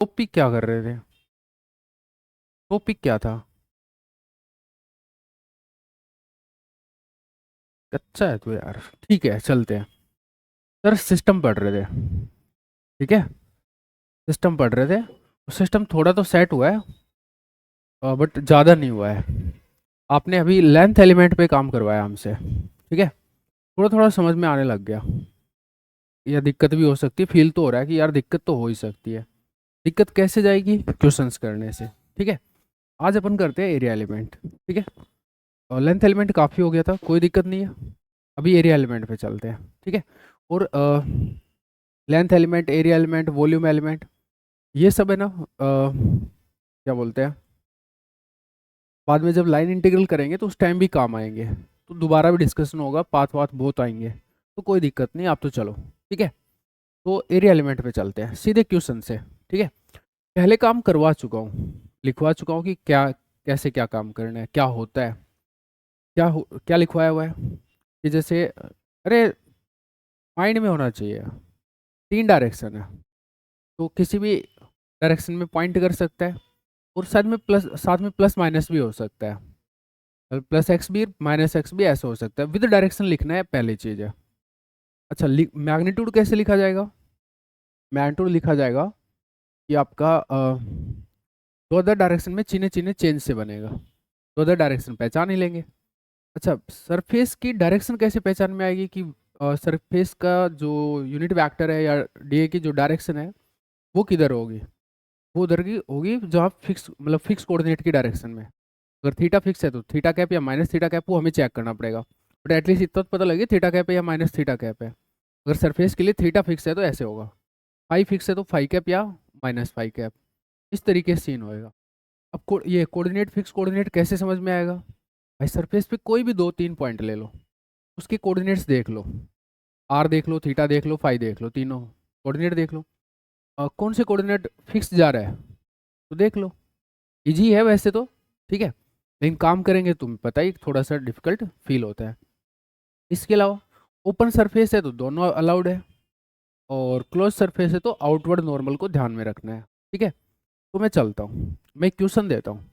Topic क्या कर रहे थे? टॉपिक क्या था? अच्छा है तो यार, ठीक है चलते हैं। सर सिस्टम पढ़ रहे थे। ठीक है, सिस्टम पढ़ रहे थे। सिस्टम थोड़ा तो सेट हुआ है, बट ज़्यादा नहीं हुआ है। आपने अभी लेंथ एलिमेंट पे काम करवाया हमसे, ठीक है। थोड़ा थोड़ा समझ में आने लग गया। या दिक्कत भी हो सकती है, फील तो हो रहा है कि यार दिक्कत तो हो ही सकती है। दिक्कत कैसे जाएगी? क्वेश्चंस करने से। ठीक है, आज अपन करते हैं एरिया एलिमेंट। ठीक है, और लेंथ एलिमेंट काफ़ी हो गया था, कोई दिक्कत नहीं है। अभी एरिया एलिमेंट पे चलते हैं। ठीक है, और length element, area element, volume element, ये सब है ना, क्या बोलते हैं, बाद में जब लाइन इंटीग्रल करेंगे तो उस टाइम भी काम आएंगे। तो दोबारा भी डिस्कशन होगा, पाथ वाथ बहुत आएंगे, तो कोई दिक्कत नहीं। आप तो चलो, ठीक है। तो एरिया एलिमेंट पे चलते हैं सीधे क्वेश्चन से। ठीक है, पहले काम करवा चुका हूँ, लिखवा चुका हूँ कि क्या कैसे क्या काम करना है, क्या होता है, क्या लिखवाया हुआ है कि जैसे, अरे माइंड में होना चाहिए। 3 डायरेक्शन है, तो किसी भी डायरेक्शन में पॉइंट कर सकता है। और साथ में प्लस माइनस भी हो सकता है, प्लस एक्स भी माइनस एक्स भी ऐसा हो सकता है। विद डायरेक्शन लिखना है, पहली चीज़ है। अच्छा, मैग्नीट्यूड कैसे लिखा जाएगा? मैग्नीट्यूड लिखा जाएगा कि आपका दो अदर डायरेक्शन में चिन्ह चिन्ह चेंज से बनेगा। दो अदर डायरेक्शन पहचान ही लेंगे। अच्छा, सरफेस की डायरेक्शन कैसे पहचान में आएगी कि सरफेस का जो यूनिट वेक्टर है या डीए की जो डायरेक्शन है वो किधर होगी? वो उधर की होगी जहाँ फिक्स, मतलब फिक्स कोऑर्डिनेट की डायरेक्शन में। अगर थीटा फिक्स है तो थीटा कैप या माइनस थीटा कैप वो हमें चेक करना पड़ेगा, बट एटलीस्ट इतना तो पता लगे थीटा कैप है या माइनस थीटा कैप है। अगर सरफेस के लिए थीटा फिक्स है तो ऐसे होगा, फाई फिक्स है तो फाई कैप या माइनस फाई कैप, इस तरीके से सीन होएगा। अब ये कोऑर्डिनेट, फिक्स कोऑर्डिनेट कैसे समझ में आएगा? भाई सरफेस पे कोई भी 2-3 पॉइंट ले लो, उसके कोऑर्डिनेट्स देख लो। आर देख लो, थीटा देख लो, फाई देख लो, तीनों कोऑर्डिनेट देख लो। कौन से कोऑर्डिनेट फिक्स जा रहा है तो देख लो। इजी है वैसे तो, ठीक है, लेकिन काम करेंगे तुम्हें पता ही थोड़ा सा डिफिकल्ट फील होता है। इसके अलावा ओपन सरफेस है तो दोनों अलाउड है, और क्लोज सरफेस है तो आउटवर्ड नॉर्मल को ध्यान में रखना है। ठीक है, तो मैं चलता हूँ, मैं क्वेश्चन देता हूँ।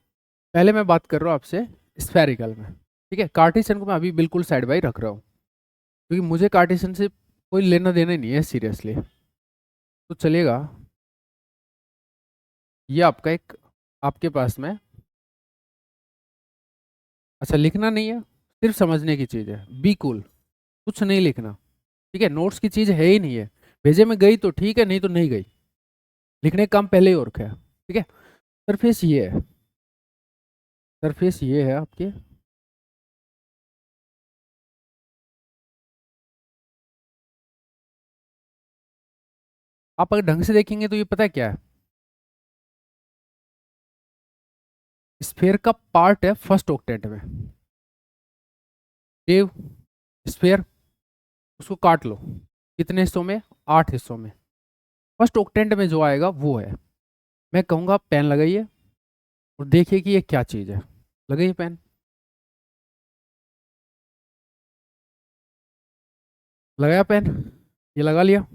पहले मैं बात कर रहा हूँ आपसे स्फेरिकल में। ठीक है, कार्टेशियन को मैं अभी बिल्कुल साइड बाई रख रहा हूँ, क्योंकि मुझे कार्टेशियन से कोई लेना देना नहीं है सीरियसली, तो चलेगा। ये आपका एक, आपके पास में, अच्छा लिखना नहीं है, सिर्फ समझने की चीज़ है, बी कूल, कुछ नहीं लिखना। ठीक है, नोट्स की चीज़ है ही नहीं है। भेजे में गई तो ठीक है, नहीं तो नहीं गई, लिखने का काम पहले ही और है। ठीक है, सरफेस ये है, सरफेस ये है आपके। आप अगर ढंग से देखेंगे तो ये पता है क्या है, स्फेयर का पार्ट है फर्स्ट ऑक्टेंट में। देव स्फेयर, उसको काट लो, कितने हिस्सों में? 8 हिस्सों में। फर्स्ट ऑक्टेंट में जो आएगा वो है। मैं कहूँगा पेन लगाइए और देखिए कि ये क्या चीज़ है। लगाइए पेन, लगाया पेन, ये लगा लिया।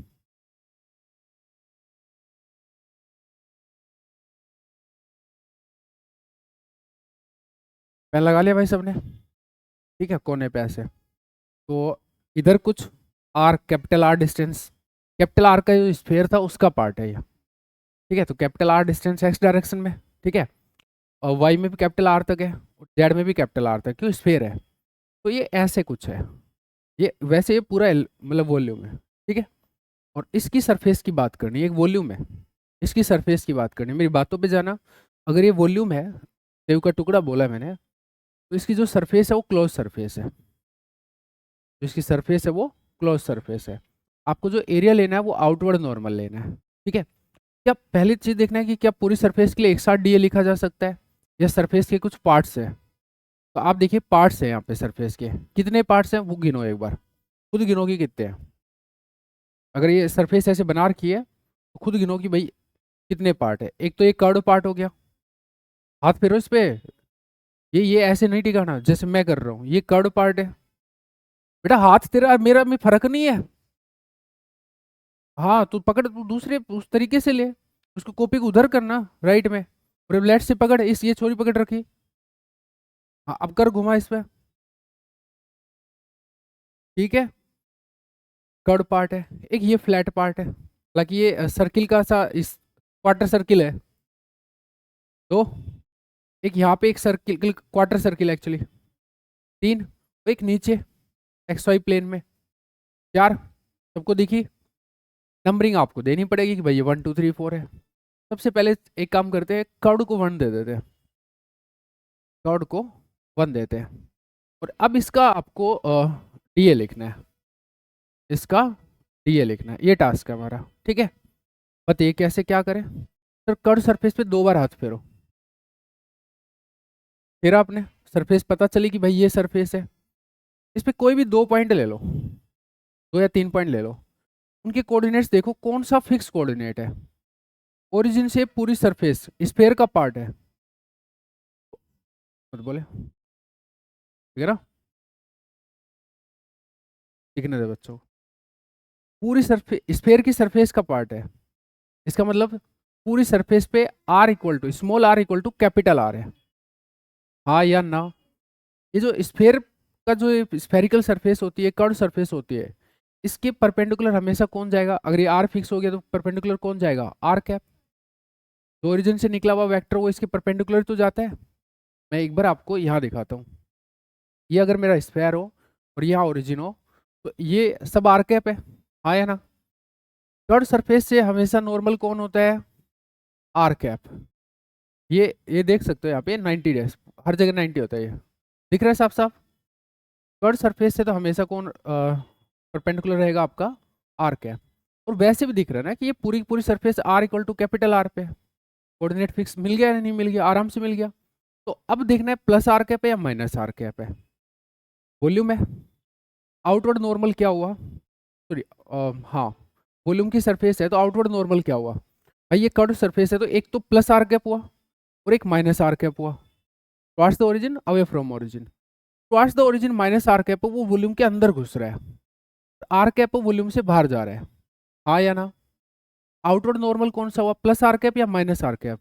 पेन लगा लिया भाई सबने? ठीक है, कोने पे ऐसे, तो इधर कुछ R, capital R distance, capital R का जो स्फेयर था उसका पार्ट है ये। ठीक है, तो capital R distance x direction में, ठीक है, और वाई में भी कैपिटल आर तक है, और जेड में भी कैपिटल आर तक, क्यों स्फेयर है। तो ये ऐसे कुछ है, ये वैसे ये पूरा मतलब वॉल्यूम है। ठीक है, और इसकी सरफेस की बात करनी है, एक वॉल्यूम है, इसकी सरफेस की बात करनी है, मेरी बातों पे जाना। अगर ये वॉल्यूम है, सेव का टुकड़ा बोला मैंने, तो इसकी जो सरफेस है वो क्लोज सरफेस है, जो इसकी सरफेस है वो क्लोज सरफेस है। आपको जो एरिया लेना है वो आउटवर्ड नॉर्मल लेना है। ठीक है, क्या पहली चीज देखना है कि क्या पूरी सरफेस के लिए एक साथ डीए लिखा जा सकता है, या सरफेस के कुछ पार्ट्स हैं। तो आप देखिए पार्ट्स हैं यहाँ पे, सरफेस के कितने पार्ट्स हैं वो गिनो एक बार, खुद गिनो कि कितने हैं। अगर ये सरफेस ऐसे बना रखी है तो खुद गिनो कि भाई कितने पार्ट है। एक तो ये कर्व पार्ट हो गया, हाथ फेरो इस पे, ये ऐसे नहीं टिकाना जैसे मैं कर रहा हूँ, ये कर्व पार्ट है। बेटा हाथ तेरा और मेरा में फर्क नहीं है। हाँ, तू पकड़, तू दूसरे उस तरीके से ले, उसको कॉपी को उधर करना राइट में, और लेफ्ट से पकड़, इस ये छोरी पकड़ रखी। हाँ अब कर घुमा इस पे, ठीक है। कर्ड पार्ट है, एक ये फ्लैट पार्ट है, हालांकि ये सर्किल का सा इस क्वार्टर सर्किल है। दो, एक यहाँ पे एक सर्किल क्वार्टर सर्किल एक्चुअली। तीन, एक नीचे एक्स वाई प्लेन में। चार, सबको दिखी। नंबरिंग आपको देनी पड़ेगी कि भाई ये 1 2 3 4 है। सबसे पहले एक काम करते हैं, कर्ड को 1 दे देते हैं, कर्ड को 1 देते हैं। और अब इसका आपको डीए लिखना है, इसका डीए लिखना है, ये टास्क है हमारा, ठीक है। बताइए कैसे क्या करें। सर कर्ड सरफेस पे 2 बार हाथ फेरो, फिर आपने सरफेस पता चली कि भाई ये सरफेस है। इस पे कोई भी 2 पॉइंट ले लो, 2 या 3 पॉइंट ले लो, उनके कोऑर्डिनेट्स देखो कौन सा फिक्स कोऑर्डिनेट है। ओरिजिन से पूरी सरफेस स्फेयर का पार्ट है, मत बोले, ठीक है ना, लिखने दे बच्चों। पूरी सरफेस स्फेयर की सरफेस का पार्ट है, इसका मतलब पूरी सरफेस पे R equal to small R equal to capital R है, हाँ या ना। ये जो स्फेयर का जो स्फेरिकल सरफेस होती है, कर्व सरफेस होती है, इसके परपेंडिकुलर हमेशा कौन जाएगा, अगर ये आर फिक्स हो गया तो परपेंडिकुलर कौन जाएगा, आर कैप। जो ओरिजिन से निकला हुआ वेक्टर वो इसके परपेंडिकुलर तो जाता है। मैं एक बार आपको यहाँ दिखाता हूँ, ये अगर मेरा स्फेयर हो और यहाँ ओरिजिन हो तो ये सब आर कैप है, हाँ या ना। कर्व सरफेस से हमेशा नॉर्मल कौन होता है, आर कैप। ये देख सकते हो यहाँ पे 90 डेज, हर जगह 90 होता है, ये दिख रहा है साफ साफ। कर्व सरफेस से तो हमेशा कौन परपेंडिकुलर रहेगा, आपका आर कैप। और वैसे भी दिख रहा है ना कि ये पूरी पूरी surface R equal to capital R पे, कोऑर्डिनेट फिक्स मिल गया या नहीं मिल गया, आराम से मिल गया। तो अब देखना है प्लस आर कैप है या माइनस आर कैप है। वॉल्यूम है, आउटवर्ड नॉर्मल क्या हुआ, सॉरी, हाँ, वॉल्यूम की सरफेस है तो आउटवर्ड नॉर्मल क्या हुआ भाई, ये कर्व सरफेस है तो एक तो प्लस आर कैप हुआ और एक माइनस आर कैप हुआ। Towards the origin, away from origin. Towards the origin minus R cap, वो वॉल्यूम के अंदर घुस रहा है, आर कैप वॉल्यूम से बाहर जा रहा है, हाँ या ना। आउटवर्ड नॉर्मल कौन सा हुआ, प्लस आर कैप या minus R cap,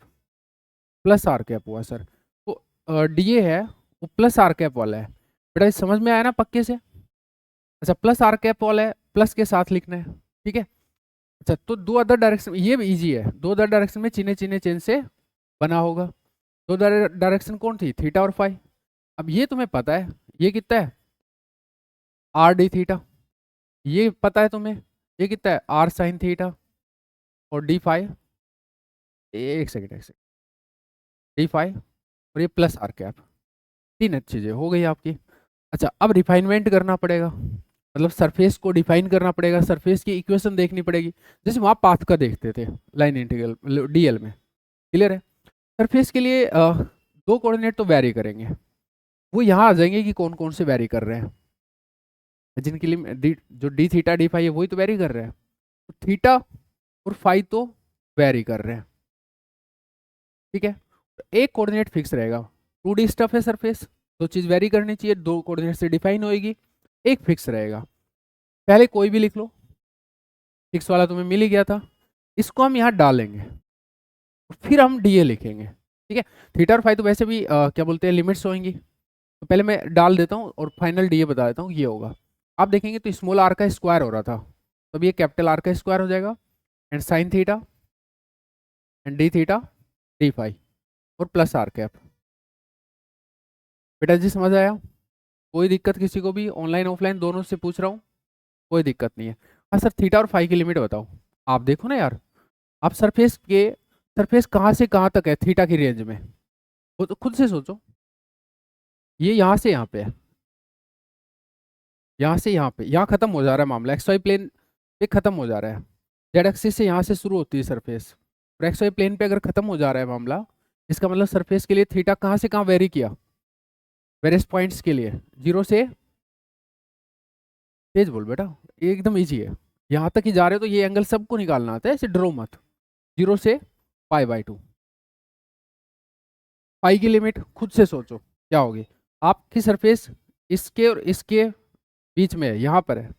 plus R cap हुआ सर। तो डीए है वो प्लस आर कैप वाला है, बेटा ये समझ में आया ना पक्के से। अच्छा प्लस आर कैप वाला है, प्लस के साथ लिखना है, ठीक है। अच्छा तो दो अदर डायरेक्शन, ये भी इजी है, दो अदर डायरेक्शन में चिन्ह चिन्ह चेन से बना होगा। दो डायरेक्शन कौन थी, थीटा और फाई। अब ये तुम्हें पता है, ये कितना है, आर डी थीटा, ये पता है तुम्हें, ये कितना है, आर साइन थीटा। और डी फाइव, एक सेकेंड एक सेकेंड, डी फाइव, और ये प्लस आर कैप। तीन चीजें हो गई आपकी। अच्छा अब रिफाइनमेंट करना पड़ेगा, मतलब सरफेस को डिफाइन करना पड़ेगा, सरफेस की इक्वेशन देखनी पड़ेगी, जैसे वहाँ पाथ का देखते थे लाइन इंटीग्रल डीएल में, क्लियर है। सरफेस के लिए दो कोऑर्डिनेट तो वैरी करेंगे, वो यहाँ आ जाएंगे कि कौन कौन से वैरी कर रहे हैं, जिनके लिए जो डी थीटा डी फाई है वही तो वैरी कर रहे हैं, तो थीटा और फाई तो वैरी कर रहे हैं, ठीक है। तो एक कोऑर्डिनेट फिक्स रहेगा, 2D स्टफ है सरफेस, दो चीज वैरी करनी चाहिए, दो कोऑर्डिनेट से डिफाइन होएगी, एक फिक्स रहेगा। पहले कोई भी लिख लो, फिक्स वाला तुम्हें मिल ही गया था, इसको हम यहाँ डालेंगे, फिर हम डीए लिखेंगे, ठीक है। थीटा और फाई तो वैसे भी क्या बोलते हैं लिमिट्स होंगी, तो पहले मैं डाल देता हूँ और फाइनल डीए बता देता हूँ, ये होगा। आप देखेंगे तो स्मॉल आर का स्क्वायर हो रहा था, तो अब ये कैपिटल आर का स्क्वायर हो जाएगा, and sine theta and D theta D phi और प्लस आर कैप। बेटा जी समझ आया, कोई दिक्कत किसी को भी, ऑनलाइन ऑफलाइन दोनों से पूछ रहा हूँ, कोई दिक्कत नहीं है। हाँ सर थीटा और फाई की लिमिट बताओ, आप देखो ना यार, आप सरफेस कहाँ से कहाँ तक है थीटा की रेंज में, वो तो खुद से सोचो। ये यहाँ से यहाँ पे है, यहाँ से यहाँ पे, यहाँ खत्म हो जा रहा है मामला, एक्स वाई प्लेन पे खत्म हो जा रहा है, जेड एक्सिस से यहाँ से शुरू होती है सरफेस, और एक्स वाई प्लेन पे अगर खत्म हो जा रहा है मामला, इसका मतलब सरफेस के लिए थीटा कहाँ से कहाँ वेरी किया, वेरियस पॉइंट्स के लिए जीरो से, तेज बोल बेटा, ये एकदम इजी है, यहाँ तक ही जा रहे हो तो ये एंगल सबको निकालना आता है, ऐसे ड्रो मत। जीरो से पाई बाई टू, पाई की लिमिट खुद से सोचो क्या होगी। आपकी सरफेस इसके और इसके बीच में है, यहाँ पर है,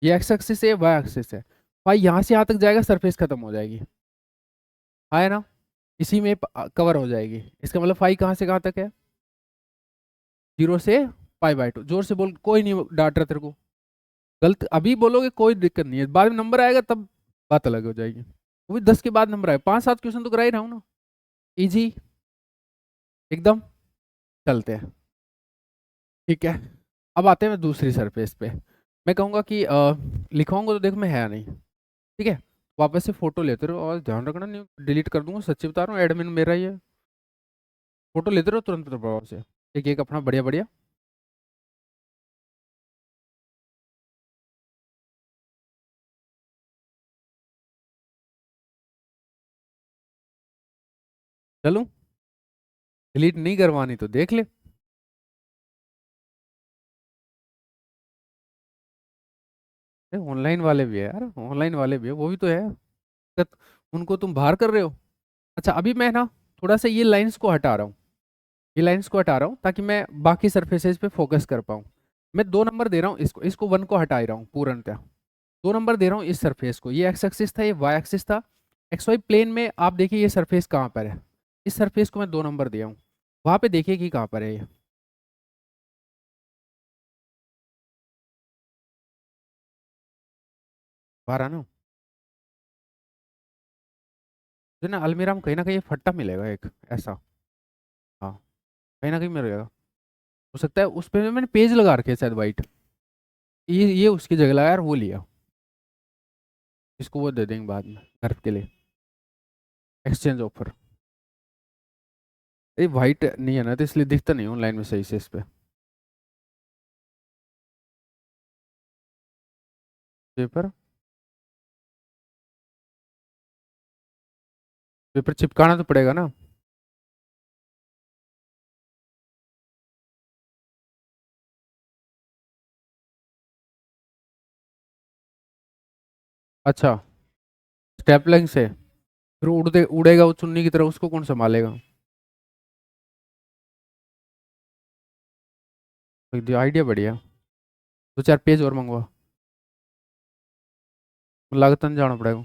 ये एक्स एक्सिस है वाई एक्सिस है, पाई यहाँ से यहाँ तक जाएगा सरफेस खत्म हो जाएगी, है ना, इसी में कवर हो जाएगी। इसका मतलब फाई कहाँ से कहाँ तक है, 0 से π/2। जोर से बोल, कोई नहीं डांट रहा तेरे को। गलत अभी बोलोगे कोई दिक्कत नहीं है, बाद में नंबर आएगा तब बात अलग हो जाएगी। वो भी 10 के बाद नंबर आएगा, 5-7 क्वेश्चन तो करा ही रहा हूँ ना, इजी एकदम। चलते हैं, ठीक है। अब आते हैं दूसरी सरफेस पे। मैं कहूँगा कि लिखवाऊंगा तो देख मैं है नहीं, ठीक है। वापस से फोटो लेते रहो और ध्यान रखना नहीं डिलीट कर दूंगा, सच्ची बता रहा हूँ, एडमिन मेरा ही है। फोटो लेते रहो तुरंत प्रभाव से, एक एक अपना बढ़िया बढ़िया। चलो, डिलीट नहीं करवानी तो देख ले। ऑनलाइन वाले भी है यार, ऑनलाइन वाले भी है, वो भी तो है। दिक्कत उनको तुम बाहर कर रहे हो। अच्छा अभी मैं ना थोड़ा सा ये लाइंस को हटा रहा हूँ, ये लाइंस को हटा रहा हूँ ताकि मैं बाकी सरफेसेस पे फोकस कर पाऊँ। मैं 2 नंबर दे रहा हूँ इसको, इसको 1 को हटा ही रहा हूँ पूर्णतः। 2 नंबर दे रहा हूँ इस सरफेस को, ये एक्स एक्सिस था, ये वाई एक्सिस था। एक्स वाई प्लेन में आप देखिए ये सरफेस कहाँ पर है, इस सरफेस को मैं 2 नंबर दिया हूँ। वहां पे देखिए कि कहाँ पर है ये। बाहर आना, जो ना अलमीरा में कहीं ना कहीं ये फट्टा मिलेगा एक ऐसा। हाँ, कहीं ना कहीं मिलेगा। हो सकता है उस पे मैंने पेज लगा रखे हैं शायद वाइट, ये उसकी जगह लगा यार, वो लिया। इसको वो दे देंगे बाद में घर के लिए, एक्सचेंज ऑफर। ये वाइट नहीं है ना तो इसलिए दिखता नहीं ऑनलाइन में सही से इस पे। पेपर, पेपर चिपकाना तो पड़ेगा ना। अच्छा, स्टेपलिंग से फिर उड़ते उड़ेगा वो चुन्नी की तरह, उसको कौन संभालेगा। आइडिया बढ़िया। 2-4 पेज और मंगवा, लागत नहीं जाना पड़ेगा।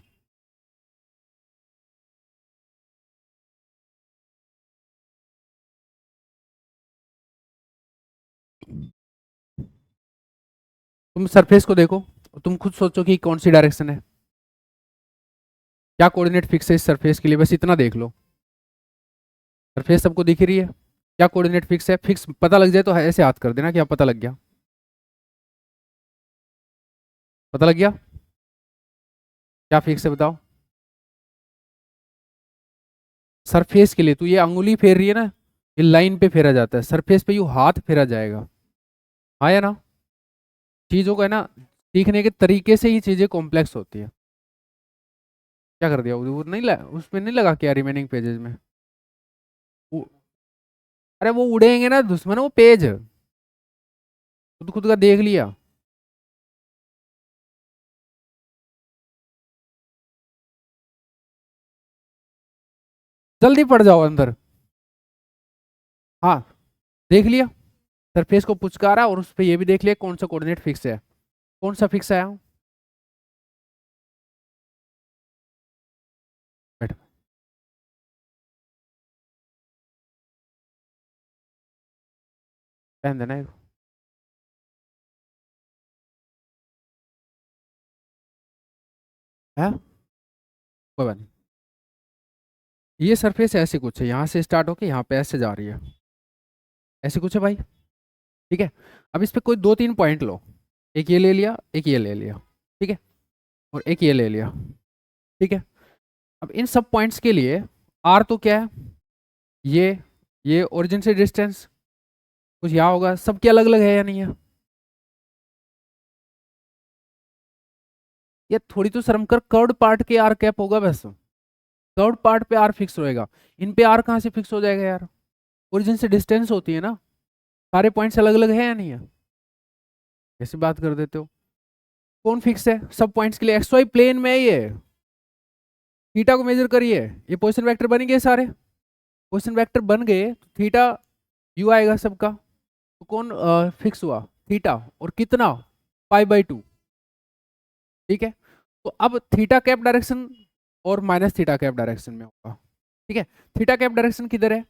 तुम सरफेस को देखो, तुम खुद सोचो कि कौन सी डायरेक्शन है, क्या कोऑर्डिनेट फिक्स है इस सरफेस के लिए, बस इतना देख लो। सरफेस सबको दिख रही है, क्या कोऑर्डिनेट फिक्स है, फिक्स पता लग जाए तो ऐसे हाथ कर देना कि आप पता लग गया। पता लग गया, क्या फिक्स है बताओ। सरफेस के लिए तो ये अंगुली फेर रही है ना, ये लाइन पे फेरा जाता है, सरफेस पे यू हाथ फेरा जाएगा। आया ना, चीजों को है ना, सीखने के तरीके से ही चीजें कॉम्प्लेक्स होती है। क्या कर दिया वो नहीं उसमें नहीं लगा क्या रिमेनिंग पेजेस में। वो, अरे वो उड़ेंगे ना दुश्मन, वो पेज खुद खुद का देख लिया। जल्दी पड़ जाओ अंदर। हाँ, देख लिया, सरफेस को पुचकारा और उस पे ये भी देख लिया कौन सा कोऑर्डिनेट फिक्स है। कौन सा फिक्स है, बैठ, पहन देना है। हाँ, कोई बात नहीं। ये सरफेस ऐसे कुछ है, यहाँ से स्टार्ट होके यहाँ पे ऐसे जा रही है, ऐसे कुछ है भाई, ठीक है। अब इस पे कोई 2-3 पॉइंट लो, एक ये ले लिया, एक ये ले लिया, ठीक है, और एक ये ले लिया, ठीक है। अब इन सब पॉइंट्स के लिए आर तो क्या है, ये ये ओरिजिन से डिस्टेंस कुछ यहाँ होगा, सबके अलग अलग है या नहीं है। ये थोड़ी तो शर्म कर, कर्ड पार्ट के आर कैप होगा बस, कर्ड पार्ट पे आर फिक्स होएगा। इन पे आर कहाँ से फिक्स हो जाएगा यार, ओरिजिन से डिस्टेंस होती है ना, सारे पॉइंट्स अलग अलग है या नहीं है। ऐसी बात कर देते हो। कौन फिक्स है सब पॉइंट्स के लिए, एक्स वाई प्लेन में है ये, थीटा को मेजर करिए, ये पोजिशन वेक्टर बन गए सारे, पोजिशन वेक्टर बन गए तो थीटा यू आएगा सबका। तो कौन फिक्स हुआ, थीटा, और कितना, π/2, ठीक है। तो अब थीटा कैप डायरेक्शन और माइनस थीटा कैप डायरेक्शन में होगा। ठीक है, थीटा कैप डायरेक्शन किधर है?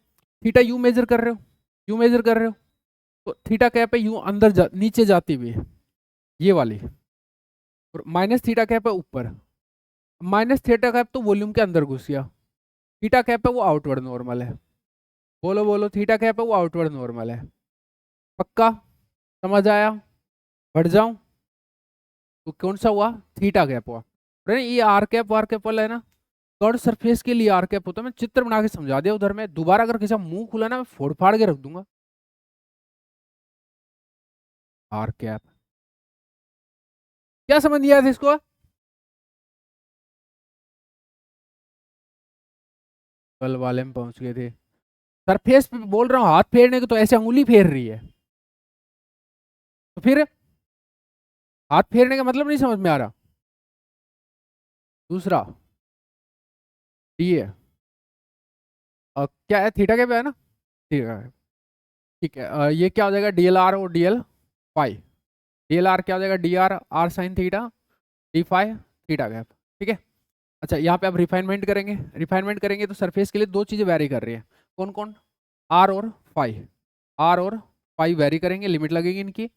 थीटा यू मेजर कर रहे हो, यू मेजर कर रहे हो, तो थीटा कैप है यू अंदर नीचे जाती हुई, ये वाली, और माइनस थीटा कैप है ऊपर। माइनस थीटा कैप तो वॉल्यूम के अंदर घुस गया, थीटा कैप है वो आउटवर्ड नॉर्मल है। बोलो बोलो, थीटा कैप है वो आउटवर्ड नॉर्मल है। पक्का? समझ आया? बढ़ जाऊं? तो कौन सा हुआ? थीटा कैप हुआ। अरे ये आर कैप वार कैप वाला है ना, कर्व सरफेस के लिए आर कैप होता है। मैं चित्र बना के समझा दिया उधर में, दोबारा अगर किसी का मुंह खुला ना मैं फोड़ फाड़ के रख दूंगा। आर कैप क्या समझ नहीं आया था इसको? कल वाले में पहुंच गए थे। सरफेस पे बोल रहा हूँ, हाथ फेरने को तो ऐसे अंगुली फेर रही है, तो फिर हाथ फेरने का मतलब नहीं समझ में आ रहा। दूसरा डी है, और क्या है? थीटा कैप है ना? ठीक है, ठीक है। ये क्या हो जाएगा? डी एल आर और D L phi. D L R क्या हो जाएगा? D R R sine theta, D phi theta cap. ठीक है। अच्छा, यहाँ पे आप रिफाइनमेंट करेंगे, रिफाइनमेंट करेंगे तो सरफेस के लिए दो चीजें वैरी कर रही है। कौन कौन? आर और फाई। आर और फाई वैरी करेंगे, लिमिट लगेगी इनकी।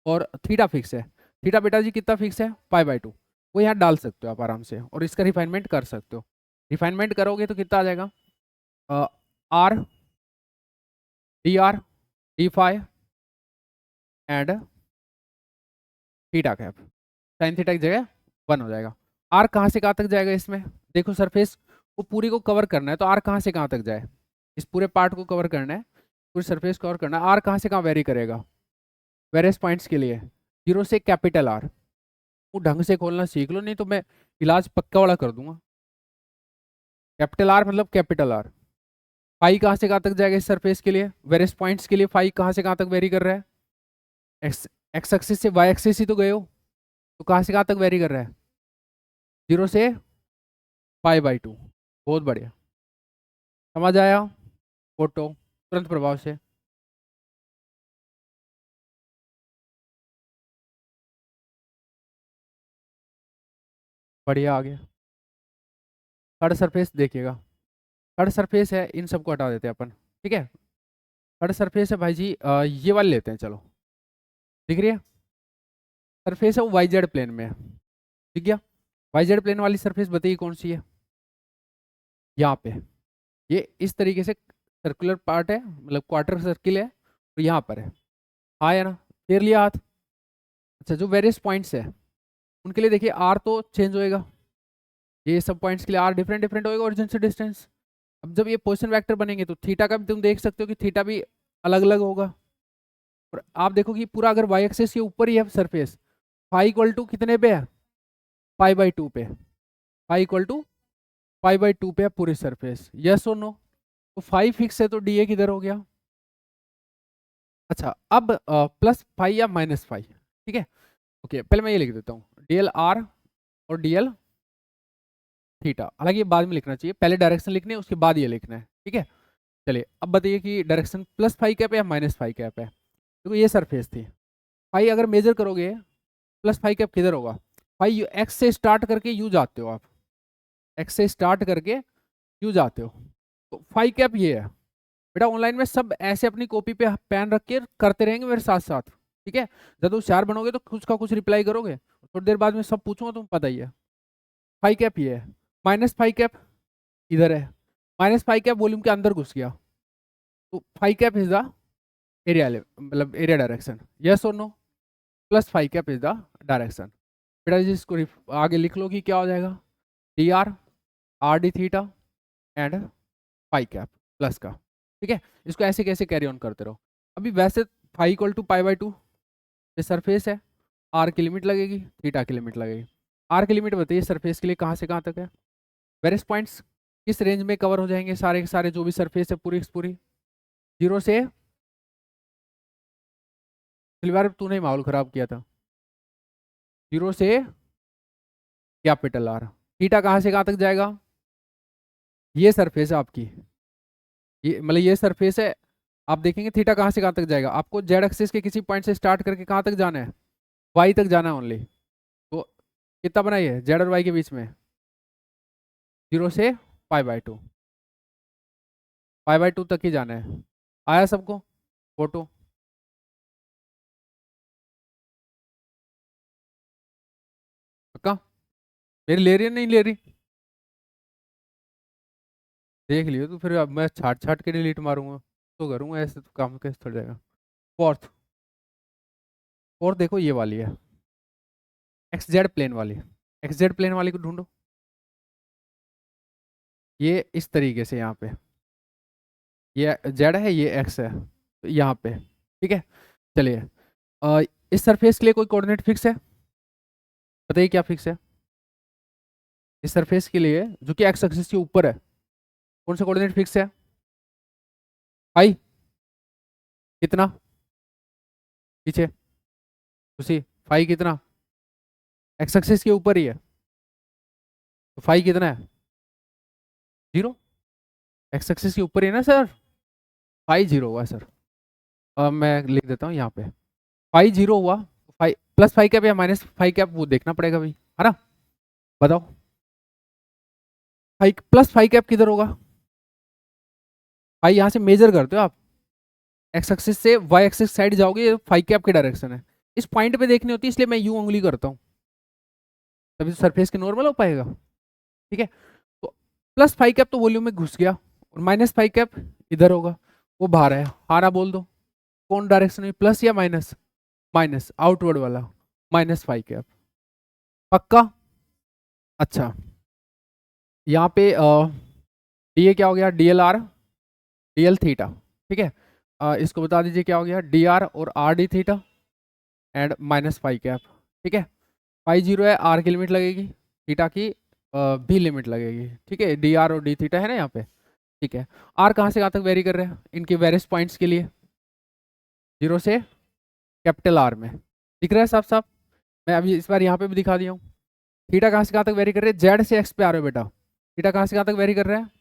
और थीटा फिक्स है। थीटा बेटा जी कितना फिक्स है? पाई/2। वो यहाँ डाल सकते हो आप आराम से, और इसका रिफाइनमेंट कर सकते हो। रिफाइनमेंट करोगे तो कितना आ जाएगा? R D R D phi and theta cap, sine theta की जगह 1 हो जाएगा। आर कहाँ से कहाँ तक जाएगा इसमें? देखो सरफेस को पूरी को कवर करना है, तो आर कहाँ से कहाँ तक जाए? इस पूरे पार्ट को कवर करना है, पूरी सरफेस कवर करना है। आर कहाँ से कहाँ वेरी करेगा? वेरियस पॉइंट्स के लिए 0 से कैपिटल आर। वो ढंग से खोलना सीख लो, नहीं तो मैं इलाज पक्का वाला कर दूंगा। कैपिटल आर मतलब कैपिटल आर। फाई कहाँ से कहाँ तक जाएगा इस सरफेस के लिए? वेरियस पॉइंट्स के लिए फाई कहाँ से कहाँ तक वेरी कर रहा है? एक्स एक्स एक्सिस से वाई एक्सिस ही तो गए हो, तो कहाँ से कहाँ तक वेरी कर रहा है? 0 से पाई/2। बहुत बढ़िया, समझ आया? फोटो तुरंत प्रभाव से। बढ़िया आ गया। थर्ड सरफेस देखिएगा, थर्ड सरफेस है, इन सबको हटा देते हैं अपन। ठीक है, थर्ड सरफेस है भाई जी, ये वाले लेते हैं, चलो। दिख रही है? सरफेस है वो वाई जेड प्लेन में है। ठीक है, वाई जेड प्लेन वाली सरफेस बताइए कौन सी है? यहाँ पे, ये इस तरीके से सर्कुलर पार्ट है, मतलब क्वार्टर सर्किल है, और यहाँ पर है। हाँ या ना? फेर लिया हाथ। अच्छा, जो वेरियस पॉइंट्स है उनके लिए देखिए आर तो चेंज होएगा, ये सब पॉइंट्स के लिए आर डिफरेंट डिफरेंट होएगा ओरिजिन से डिस्टेंस। अब जब ये पोजिशन वेक्टर बनेंगे तो थीटा का भी तुम देख सकते हो कि थीटा भी अलग अलग होगा। और आप देखो कि पूरा अगर वाई एक्सिस के ऊपर ही है सरफेस, फाई इक्वल टू कितने पे है? पाई/2 पे। फाई इक्वल टू पाई/2 पे है पूरी सरफेस। यस और नो? तो फाई फिक्स है तो डी ए किधर हो गया? अच्छा, अब प्लस फाई या माइनस फाई। ठीक है, ओके, पहले मैं ये लिख देता हूँ, डी एल आर और डी एल थीटा। हालांकि ये बाद में लिखना चाहिए, पहले डायरेक्शन लिखने है उसके बाद ये लिखना है। ठीक है, चलिए अब बताइए कि डायरेक्शन प्लस फाई कैप है या माइनस फाई कैप है? देखो ये सरफेस थी, फाई अगर मेजर करोगे प्लस फाई कैप किधर होगा? फाई एक्स से स्टार्ट करके यू जाते हो आप, एक्स से स्टार्ट करके यू जाते हो, तो फाई कैप ये है। बेटा ऑनलाइन में सब ऐसे अपनी कॉपी पे पेन रख के करते रहेंगे मेरे साथ साथ। ठीक है, जब होशियार बनोगे तो कुछ का कुछ रिप्लाई करोगे, थोड़ी देर बाद में सब पूछूंगा तुम पता ही है। फाई कैप ये है, माइनस फाई कैप इधर है, माइनस फाई कैप वॉल्यूम के अंदर घुस गया, तो phi cap is the area, मतलब एरिया डायरेक्शन। यस और no? Plus phi cap is the direction. बेटा जी इसको आगे लिख लो कि क्या हो जाएगा? D R R D theta and phi cap plus का। ठीक है, इसको ऐसे कैसे कैरी ऑन करते रहो। अभी वैसे फाई इक्वल टू पाई/2 ये सरफेस है, आर की लिमिट लगेगी, थीटा की लिमिट लगेगी। आर की लिमिट बताइए सरफेस के लिए कहाँ से कहाँ तक है? वेरियस पॉइंट्स किस रेंज में कवर हो जाएंगे सारे के सारे जो भी सरफेस है पूरी की पूरी? 0 से, पिछली बार तूने ही माहौल खराब किया था। 0 से कैपिटल आर। थीटा कहाँ से कहाँ तक जाएगा? ये सरफेस है आपकी, ये मतलब ये सरफेस है, आप देखेंगे थीटा कहाँ से कहाँ तक जाएगा। आपको जेड एक्सिस के किसी पॉइंट से स्टार्ट करके कहाँ तक जाना है? वाई तक जाना है ओनली। तो कितना बनाइए जेड और वाई के बीच में? 0 से π/2, π/2 तक ही जाना है। आया सबको फोटो? पक्का? मेरी ले रही है नहीं ले रही? देख लियो तो फिर, अब मैं छाट छाट के डिलीट मारूंगा तो करूंगा, ऐसे तो काम कैसे चल जाएगा। फोर्थ, फोर्थ देखो ये वाली है, एक्स जेड प्लेन वाली। एक्स जेड प्लेन वाली को ढूंढो। ये इस तरीके से यहाँ पे, ये जेड है, ये एक्स है, तो यहाँ पे ठीक है। चलिए, इस सरफेस के लिए कोई कोऑर्डिनेट फिक्स है? बताइए क्या फिक्स है इस सरफेस के लिए जो कि एक्स एक्सिस के ऊपर है? कौन सा कोऑर्डिनेट फिक्स है? फाई कितना? पीछे उसी, फाई कितना? एक्स एक्सिस के ऊपर ही है, तो फाई कितना है? 0। एक्स एक्सिस के ऊपर ही है ना सर, फाई 0 हुआ सर। अब मैं लिख देता हूँ यहाँ पे, फाई 0 हुआ। फाई प्लस फाई कैप या माइनस फाई कैप वो देखना पड़ेगा भाई, है ना? बताओ, फाई प्लस फाई कैप किधर होगा? फाई यहाँ से मेजर करते हो आप, एक्स एक्सिस से वाई एक्सिस साइड जाओगे, ये फाई कैप की डायरेक्शन है। इस पॉइंट पे देखनी होती है, इसलिए मैं यूं उंगली करता हूँ, तभी तो सरफेस के नॉर्मल हो पाएगा। ठीक है, तो प्लस फाई कैप तो वॉल्यूम में घुस गया, और माइनस फाई कैप इधर होगा, वो बाहर है। हारा बोल दो, कौन डायरेक्शन में, प्लस या माइनस? माइनस, आउटवर्ड वाला, माइनस फाई कैप। पक्का? अच्छा, यहाँ पे डी ए क्या हो गया? D L R, D L theta. ठीक है, इसको बता दीजिए क्या हो गया? डी आर और R D theta and minus phi cap. ठीक है, फाई 0 है, आर की लिमिट लगेगी, थीटा की भी लिमिट लगेगी। ठीक है, डी आर और डी थीटा है ना यहाँ पे। ठीक है, आर कहाँ से कहाँ तक वेरी कर रहे हैं इनके वेरियस पॉइंट्स के लिए? 0 से कैपिटल आर में, दिख रहा है साफ साफ? मैं अभी इस बार यहाँ पे भी दिखा दिया हूँ। थीटा कहाँ से कहाँ तक वेरी कर रहे हैं? जेड से एक्स पे आ रहे हो बेटा, थीटा कहाँ से कहाँ तक वेरी कर रहे हैं?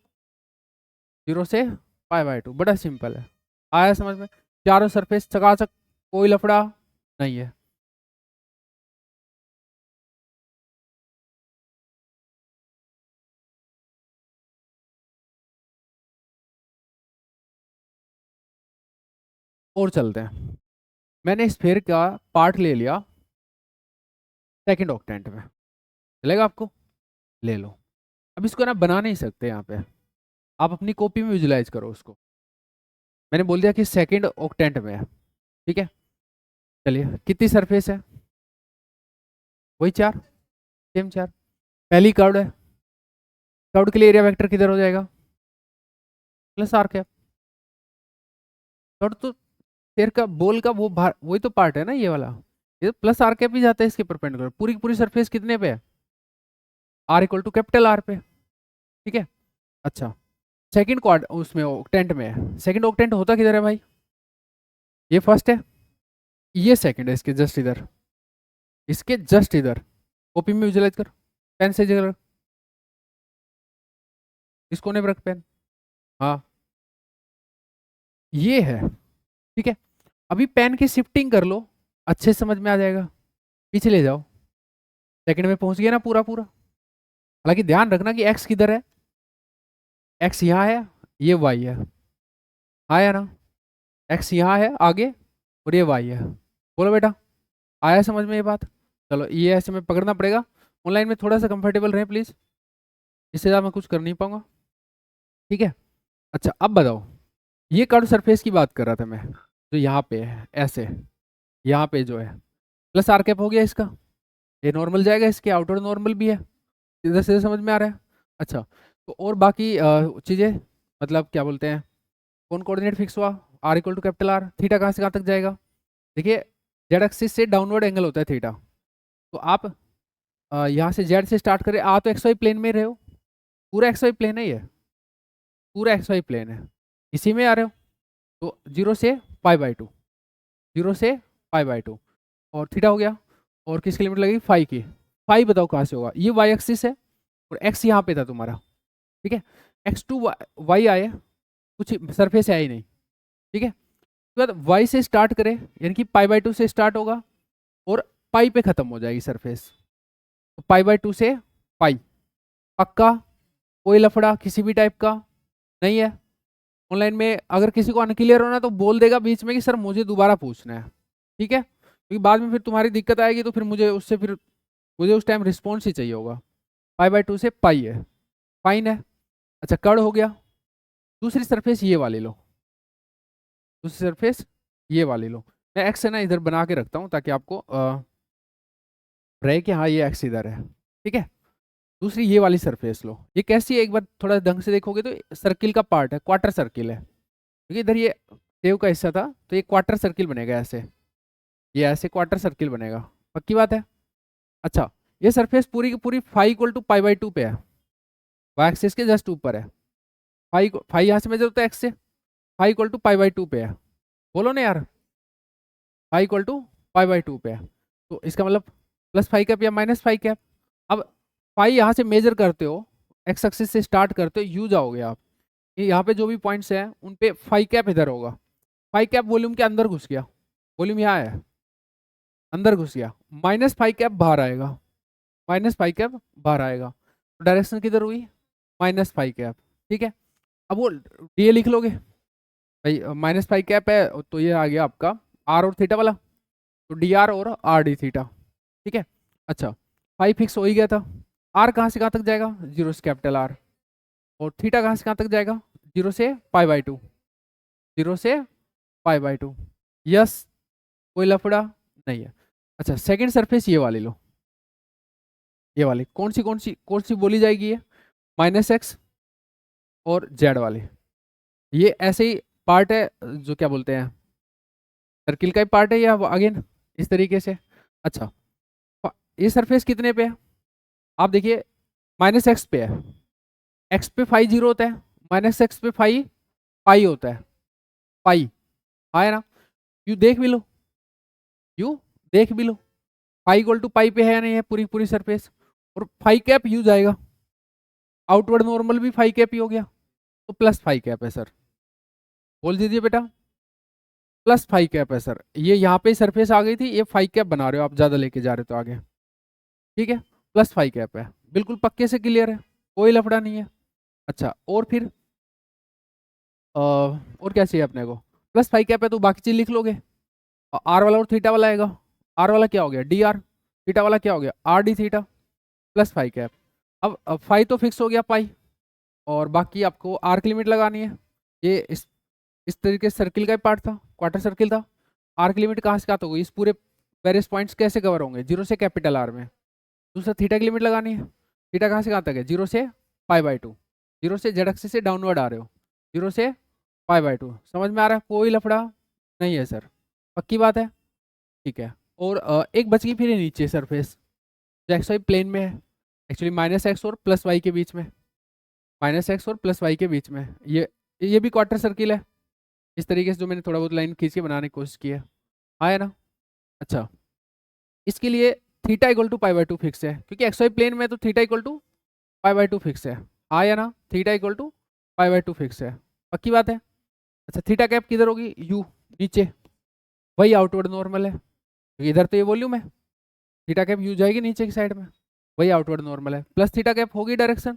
0 से π/2। बड़ा सिंपल है, आया समझ में? चारों सरफेस चकाचक, कोई लफड़ा नहीं है। और चलते हैं, मैंने स्फीयर का पार्ट ले लिया सेकंड ऑक्टेंट में, चलेगा आपको? ले लो। अब इसको ना बना नहीं सकते यहाँ पे, आप अपनी कॉपी में विजुलाइज करो उसको। मैंने बोल दिया कि सेकंड ऑक्टेंट में है। ठीक है, चलिए, कितनी सरफेस है? वही 4, सेम 4। पहली कर्व है, कर्व के लिए एरिया वेक्टर किधर हो जाएगा? Plus R cap. कर्व तो शेर का बोल का वो वही तो पार्ट है ना ये वाला, ये तो प्लस आर कैप ही जाता है इसके परपेंडिकुलर। पूरी की पूरी सरफेस कितने पे है? R equal to capital R पे। ठीक है, अच्छा, सेकंड क्वाड उसमें ऑक्टेंट में है। सेकंड ऑक्टेंट होता किधर है भाई? ये फर्स्ट है, ये सेकंड है, इसके जस्ट इधर, इसके जस्ट इधर। कॉपी में विजुलाइज कर, पेन से जगह, इस कोने पर रख पेन। हाँ, ये है। ठीक है, अभी पेन की शिफ्टिंग कर लो, अच्छे से समझ में आ जाएगा। पीछे ले जाओ, सेकंड में पहुंच गया ना पूरा पूरा। हालांकि ध्यान रखना कि एक्स किधर है, एक्स यहाँ है, ये वाई है, आया ना? एक्स यहाँ है आगे, और ये वाई है। बोलो बेटा, आया समझ में ये बात? चलो, ये ऐसे में पकड़ना पड़ेगा। ऑनलाइन में थोड़ा सा कंफर्टेबल रहे प्लीज, इससे ज़्यादा मैं कुछ कर नहीं पाऊंगा। ठीक है, अच्छा अब बताओ, ये कर्व सरफेस की बात कर रहा था मैं, जो यहाँ पे है ऐसे, यहाँ पे जो है प्लस आर कैप हो गया इसका, ये नॉर्मल जाएगा, इसके आउटर नॉर्मल भी है। सीधा सीधा समझ में आ रहा है? अच्छा, तो और बाकी चीज़ें, मतलब क्या बोलते हैं, कौन कोऑर्डिनेट फिक्स हुआ? R equal to capital R. Theta कहाँ से कहाँ तक जाएगा? देखिए, जेड एक्सिस से डाउनवर्ड एंगल होता है थीटा, तो आप यहाँ से जेड से स्टार्ट करें, आ तो एक्स वाई प्लेन में ही रहे हो, पूरा एक्स वाई प्लेन है ये, पूरा एक्स वाई प्लेन है, इसी में आ रहे हो। तो 0 से π/2, 0 से π/2, और थीटा हो गया, और किसकी लिमिट लगेगी? फाई की। फाई बताओ कहाँ से होगा? ये वाई एक्सिस है, और एक्स यहाँ पे था तुम्हारा। ठीक है, एक्स टू वाई आए, कुछ सरफेस है ही नहीं। ठीक है, उसके बाद वाई से स्टार्ट करें, यानी कि π/2 से स्टार्ट होगा, और पाई पे खत्म हो जाएगी सरफेस, तो π/2 से पाई। पक्का? कोई लफड़ा किसी भी टाइप का नहीं है। ऑनलाइन में अगर किसी को अनक्लियर होना तो बोल देगा बीच में कि सर मुझे दोबारा पूछना है, ठीक है, क्योंकि बाद में फिर तुम्हारी दिक्कत आएगी तो फिर मुझे उस टाइम रिस्पॉन्स ही चाहिए होगा। पाई बाय 2 से पाई है, फाइन है। अच्छा कड़ हो गया। दूसरी सरफेस ये वाली लो, दूसरी सरफेस ये वाली लो। मैं एक्स है ना इधर बना के रखता हूँ ताकि आपको रहे कि हाँ ये एक्स इधर है, ठीक है। दूसरी ये वाली सरफेस लो, ये कैसी है एक बार थोड़ा ढंग से देखोगे तो सर्किल का पार्ट है, क्वार्टर सर्किल है, क्योंकि इधर ये सेव का हिस्सा था तो ये क्वार्टर सर्किल बनेगा ऐसे, ये ऐसे क्वार्टर सर्किल बनेगा, पक्की बात है। अच्छा ये सरफेस पूरी की पूरी phi equal to pi by 2 पे है, वाई एक्सिस के जस्ट ऊपर है। फाई यहाँ से मेजर होता है एक्स से, phi equal to pi by 2 पे है, बोलो ना यार, phi equal to pi by 2 पे है। तो इसका मतलब प्लस फाई कैप या माइनस फाई कैप। अब फाई यहाँ से मेजर करते हो, एक्स एक्सिस से स्टार्ट करते हो, यू जाओगे आप, ये यहाँ पे जो भी पॉइंट्स हैं उन पे फाई कैप इधर होगा, फाई कैप वॉल्यूम के अंदर घुस गया, वॉल्यूम यहाँ है, अंदर घुस गया, माइनस फाई कैप बाहर आएगा, माइनस फाई कैप बाहर आएगा, तो डायरेक्शन किधर हुई, माइनस फाई कैप, ठीक है। अब वो डी लिख लोगे भाई, माइनस फाई कैप है तो ये आ गया आपका आर और थीटा वाला, तो डी आर और आर डी थीटा, ठीक है। अच्छा फाई फिक्स हो ही गया था, आर कहाँ से कहाँ तक जाएगा, जीरो से कैपिटल आर, और थीटा कहाँ से कहाँ तक जाएगा, जीरो से पाई बाई 2, जीरो से पाई बाई 2, यस, कोई लफड़ा नहीं है। अच्छा सेकंड सरफेस ये वाली लो, ये वाली कौन सी बोली जाएगी, ये माइनस एक्स और जेड वाली, ये ऐसे ही पार्ट है जो क्या बोलते हैं सर्किल का ही पार्ट है या अगेन इस तरीके से। अच्छा ये सरफेस कितने पे है, आप देखिए माइनस एक्स पे है, एक्स पे फाई जीरो होता है, माइनस एक्स पे फाई पाई होता है, पाई आया ना, यू देख भी लो, यू देख भी लो, फाई इक्वल टू पाई पे है या नहीं है पूरी पूरी सरफेस, और फाई कैप यू जाएगा, आउटवर्ड नॉर्मल भी फाई कैप ही हो गया, तो प्लस फाई कैप है सर, बोल दीजिए बेटा, प्लस फाई कैप है सर, ये यहाँ पे सरफेस आ गई थी, ये फाई कैप बना रहे हो आप, ज्यादा लेके जा रहे हो तो आगे, ठीक है, प्लस फाई कैप है, बिल्कुल पक्के से क्लियर है, कोई लफड़ा नहीं है। अच्छा और फिर और क्या चाहिए अपने को, प्लस फाई कैप है तो बाकी चीज लिख लोगे, आर वाला और थीटा वाला आएगा, आर वाला क्या हो गया डी आर, थीटा वाला क्या हो गया R D theta, plus phi cap. अब फाई तो फिक्स हो गया पाई, और बाकी आपको आर की लिमिट लगानी है, ये इस तरीके से सर्किल का ही पार्ट था, क्वार्टर सर्किल था, आर की लिमिट कहाँ से कहाँ तक होगी, इस पूरे वेरियस पॉइंट्स कैसे कवर होंगे, जीरो से कैपिटल आर में। दूसरा थीटा की लिमिट लगानी है, थीटा कहाँ से कहाँ तक है, जीरो से पाई बाई 2, जीरो से जेड एक्सिस से डाउनवर्ड आ रहे हो, जीरो से पाई बाई 2, समझ में आ रहा है, कोई लफड़ा नहीं है सर, पक्की बात है, ठीक है। और एक बच गई फिर ये नीचे सरफेस जो एक्स वाई प्लेन में है, एक्चुअली माइनस एक्स और प्लस वाई के बीच में, माइनस एक्स और प्लस वाई के बीच में, ये भी क्वार्टर सर्किल है, इस तरीके से जो मैंने थोड़ा बहुत लाइन खींच के बनाने की कोशिश की है, आया ना। अच्छा इसके लिए theta equal to pi by 2 fix है, क्योंकि एक्स वाई प्लेन में तो theta equal to pi by 2 fix है, आया ना, theta equal to pi by 2 fix है, पक्की बात है। अच्छा थीटा कैप किधर होगी, यू नीचे, वही आउटवर्ड नॉर्मल है, क्योंकि इधर तो ये वॉल्यूम है, थीटा कैप यू जाएगी नीचे की साइड में, वही आउटवर्ड नॉर्मल है, प्लस थीटा कैप होगी direction,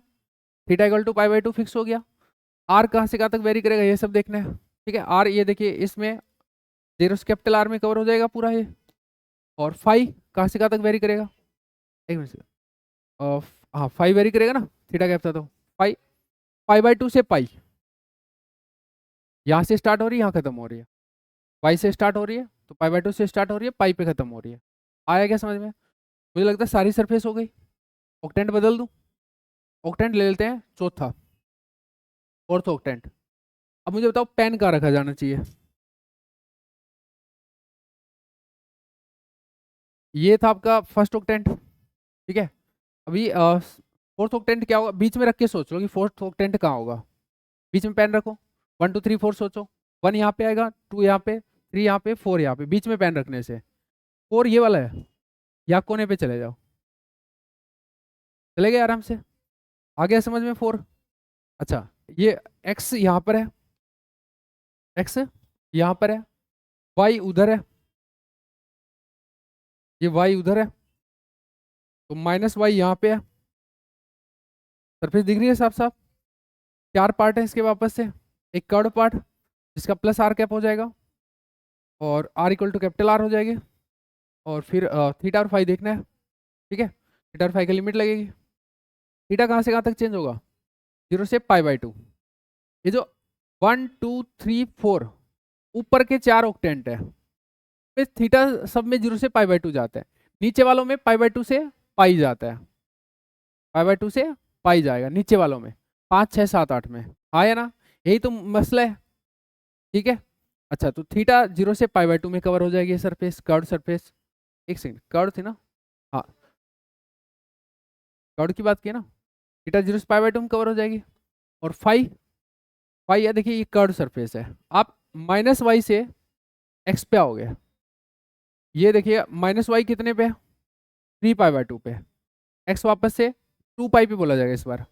theta equal to pi by 2 fix हो गया। आर कहाँ से कहाँ तक वेरी करेगा ये सब देखना है, ठीक है। आर ये देखिए इसमें जीरो से कैपिटल आर में कवर हो जाएगा पूरा ये, और फाई कहाँ से कहाँ तक वेरी करेगा, एक मिनट से, हाँ फाई वेरी करेगा ना, थीटा कैप था तो पाई, पाई बाई 2 से पाई, यहाँ से स्टार्ट हो रही है यहाँ खत्म हो रही है, पाई से स्टार्ट हो रही है तो पाई बाई 2 से स्टार्ट हो रही है, पाई पे खत्म हो रही है, आया क्या समझ में, मुझे लगता है सारी सरफेस हो गई। ऑक्टेंट बदल दूं, ऑक्टेंट ले लेते हैं चौथा, फोर्थ ऑक्टेंट। अब मुझे बताओ पेन कहाँ रखा जाना चाहिए, ये था आपका फर्स्ट ऑक्टेंट, ठीक है। अभी फोर्थ ऑक्टेंट क्या होगा, बीच में रख के सोच लो कि फोर्थ ऑक्टेंट कहाँ होगा, बीच में पेन रखो, 1 2 3 4 सोचो, 1 यहाँ पे आएगा, 2 यहाँ पे, 3 यहाँ पे, 4 यहाँ पे, बीच में पेन रखने से 4 ये वाला है, या कोने पे चले जाओ, चले गए आराम से, आ गया समझ में 4। अच्छा ये एक्स यहाँ पर है, एक्स यहाँ पर है, वाई उधर है, ये वाई उधर है, तो माइनस वाई यहाँ पे है, सरफेस दिख रही है साफ साफ। 4 पार्ट है इसके वापस से। एक कर्व पार्ट जिसका प्लस आर कैप हो जाएगा, और R equal to capital R हो जाएगी, और फिर थीटा और फाई देखना है। ठीक है, थीटा और फाई की लिमिट लगेगी। थीटा कहाँ से कहाँ तक चेंज होगा? 0 से π/2। ये जो 1 2 3 4 ऊपर के 4 ऑक्टेंट है, में थीटा सब में 0 से π/2 जाता है, नीचे वालों में π/2 से पाई जाता है। π/2 से पाई जाएगा नीचे वालों में, 5 6 7 8 में। आया ना? यही तो मसला है। ठीक है, अच्छा तो थीटा 0 से π/2 में कवर हो जाएगी सरफेस, कर्व सरफेस। एक सेकंड, कर्व थी ना? हाँ, कर्व की बात की ना। थीटा 0 से π/2 में कवर हो जाएगी। और फाई, फाई है देखिए, ये कर्व सरफेस है। आप माइनस वाई से एक्स पे आओगे, ये देखिए माइनस वाई कितने पे? 3π/2 पे। एक्स वापस से 2π पे बोला जाएगा इस बार,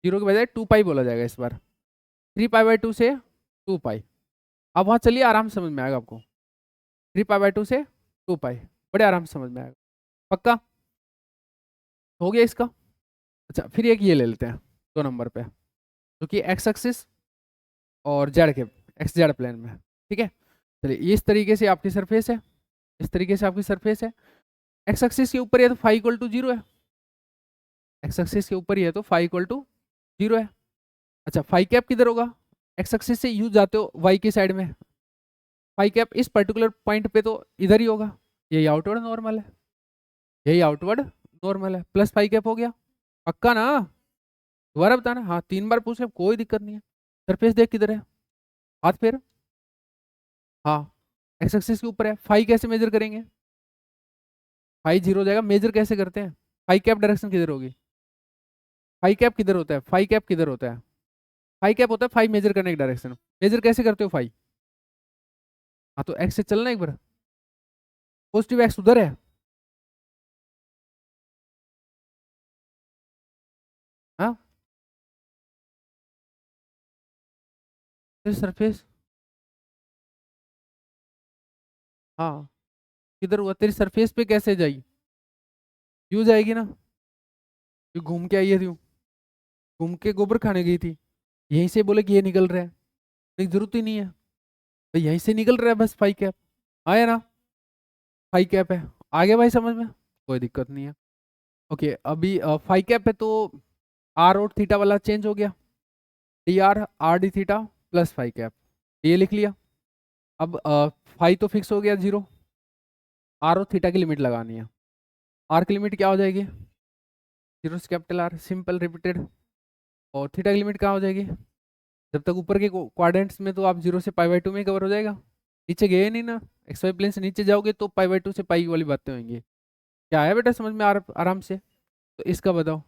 0 के बजाय 2π बोला जाएगा इस बार। 3π/2 से 2π। अब वहाँ चलिए, आराम से समझ में आएगा आपको। 3π/2 से 2π, बड़े आराम से समझ में आएगा। पक्का हो गया इसका? अच्छा, फिर एक ये ले लेते हैं 2 नंबर पे, जो कि एक्स एक्सिस और जेड के, एक्स जेड प्लेन में। ठीक है, चलिए इस तरीके से आपकी सरफेस है, इस तरीके से आपकी सरफेस है। एक्स एक्सिस के ऊपर ये तो फाई इक्वल टू 0 है, एक्स एक्सिस के ऊपर ही है तो फाई इक्वल टू 0 है। अच्छा, फाई कैप किधर होगा? एक्स एक्सिस से यू जाते हो वाई की साइड में, फाई कैप इस पर्टिकुलर पॉइंट पे तो इधर ही होगा। यही आउटवर्ड नॉर्मल है, यही आउटवर्ड नॉर्मल है, प्लस फाई कैप हो गया। पक्का ना? दोबारा बताना। हाँ, 3 बार पूछ रहे, कोई दिक्कत नहीं है। सरफेस देख किधर है, हाथ फेर। हाँ, एक्स एक्सिस के ऊपर है। फाई कैसे मेजर करेंगे? फाई 0 हो जाएगा। मेजर कैसे करते हैं? फाई कैप डायरेक्शन किधर होगी? फाई कैप किधर होता है? फाई कैप किधर होता है? फाई कैप होता है फाई मेजर करने की डायरेक्शन। मेजर कैसे करते हो फाई? हाँ, तो एक्स से चलना एक बार, पॉजिटिव एक्स उधर है। हाँ, सरफेस, हाँ किधर हुआ? तेरी सरफेस पे कैसे जाएगी? यूं जाएगी ना, जो घूम के आई है, घूम के गोबर खाने गई थी, यहीं से बोले कि ये निकल रहा है, लेकिन जरूरत ही नहीं है भाई, यहीं से निकल रहा है बस। फाई कैप आया ना, फाई कैप है। आगे भाई समझ में, कोई दिक्कत नहीं है। ओके, अभी फाई कैप है तो आर और थीटा वाला चेंज हो गया, D R R D theta plus phi cap, ये लिख लिया। अब फाई तो फिक्स हो गया 0, आर और थीटा की लिमिट लगानी है। आर की लिमिट क्या हो जाएगी? 0 से कैपिटल आर, सिंपल रिपीटेड। और थीटा की लिमिट कहाँ हो जाएगी? जब तक ऊपर के क्वाड्रेंट्स में तो आप 0 से π/2 में कवर हो जाएगा, नीचे गए नहीं ना, एक्स वाई प्लेन से नीचे जाओगे तो π/2 से पाई वाली बातें होंगी। क्या आया बेटा समझ में? आराम से। तो इसका बताओ,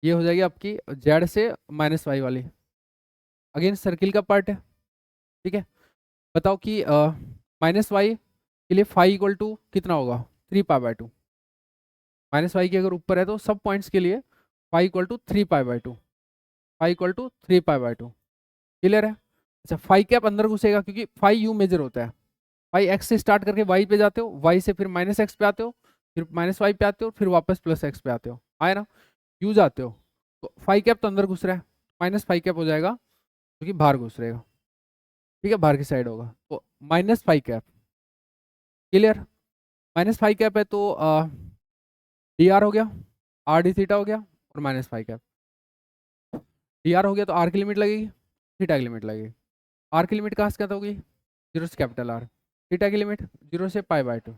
ये हो जाएगी आपकी जेड से माइनस वाई वाली, अगेन सर्किल का पार्ट है। ठीक है, बताओ कि माइनस वाई के लिए फाई इक्वल टू कितना होगा? 3π/2। माइनस वाई के अगर ऊपर है तो सब पॉइंट्स के लिए phi equal to 3π/2, phi equal to 3π/2। Clear है? अच्छा, फाई कैप अंदर घुसेगा क्योंकि फाई यू मेजर होता है। फाई एक्स से स्टार्ट करके वाई पे जाते हो, वाई से फिर माइनस एक्स पे आते हो, फिर माइनस वाई पे आते हो, फिर वापस प्लस एक्स पे आते हो। आए ना? यू जाते हो तो फाई कैप तो अंदर घुस रहा है, माइनस फाई कैप हो जाएगा क्योंकि बाहर घुस रहेगा। ठीक है, बाहर की साइड होगा तो minus phi cap. Clear? Minus phi cap है तो डी आर हो गया, आर डी थीटा हो गया, और minus phi cap. D R हो गया तो आर की लिमिट लगेगी, थीटा की लिमिट लगेगी। आर की लिमिट कहाँ से कहाँ होगी? 0 से कैपिटल आर। थीटा की लिमिट 0 से π/2।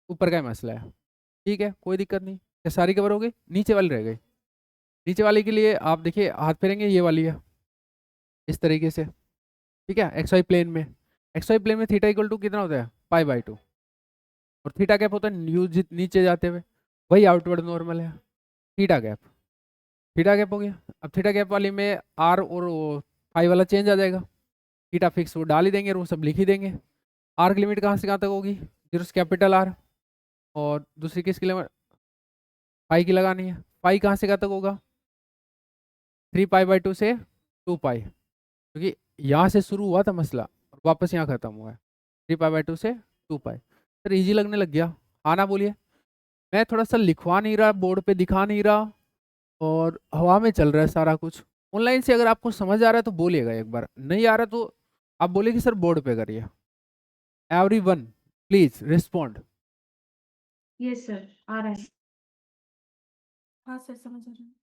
ऊपर का ही मसला है। ठीक है, कोई दिक्कत नहीं। ये सारी कवर हो गई, नीचे वाली रह गई। नीचे वाले के लिए आप देखिए हाथ फेरेंगे, ये वाली है इस तरीके से। ठीक है, एक्स वाई प्लेन में, एक्स वाई प्लेन में थीटा इक्वल टू कितना होता है? π/2। और थीटा कैप होता है न्यू नीचे जाते हुए, वही आउटवर्ड नॉर्मल है। थीटा कैप, थीटा कैप हो गया। अब थीटा कैप वाली में आर और फाई वाला चेंज आ जाएगा, थीटा फिक्स वो डाल ही देंगे और वो सब लिख ही देंगे। आर की लिमिट कहाँ से कहाँ तक होगी? 0 से कैपिटल आर, और दूसरी किसकी लिमिट? पाई की लगानी है। पाई कहाँ से कहाँ तक होगा? 3π/2 से 2π, क्योंकि यहाँ से शुरू हुआ था मसला और वापस यहाँ खत्म हुआ है। 3π/2 से 2π। सर इजी लगने लग गया? हाँ ना बोलिए। मैं थोड़ा सा लिखवा नहीं रहा, बोर्ड पे दिखा नहीं रहा, और हवा में चल रहा है सारा कुछ। ऑनलाइन से अगर आपको समझ आ रहा है तो बोलिएगा, एक बार नहीं आ रहा तो आप बोलिए कि सर बोर्ड पे करिए। Everyone please respond. Yes sir, आ रहा है। हाँ सर, समझ आ रहा है।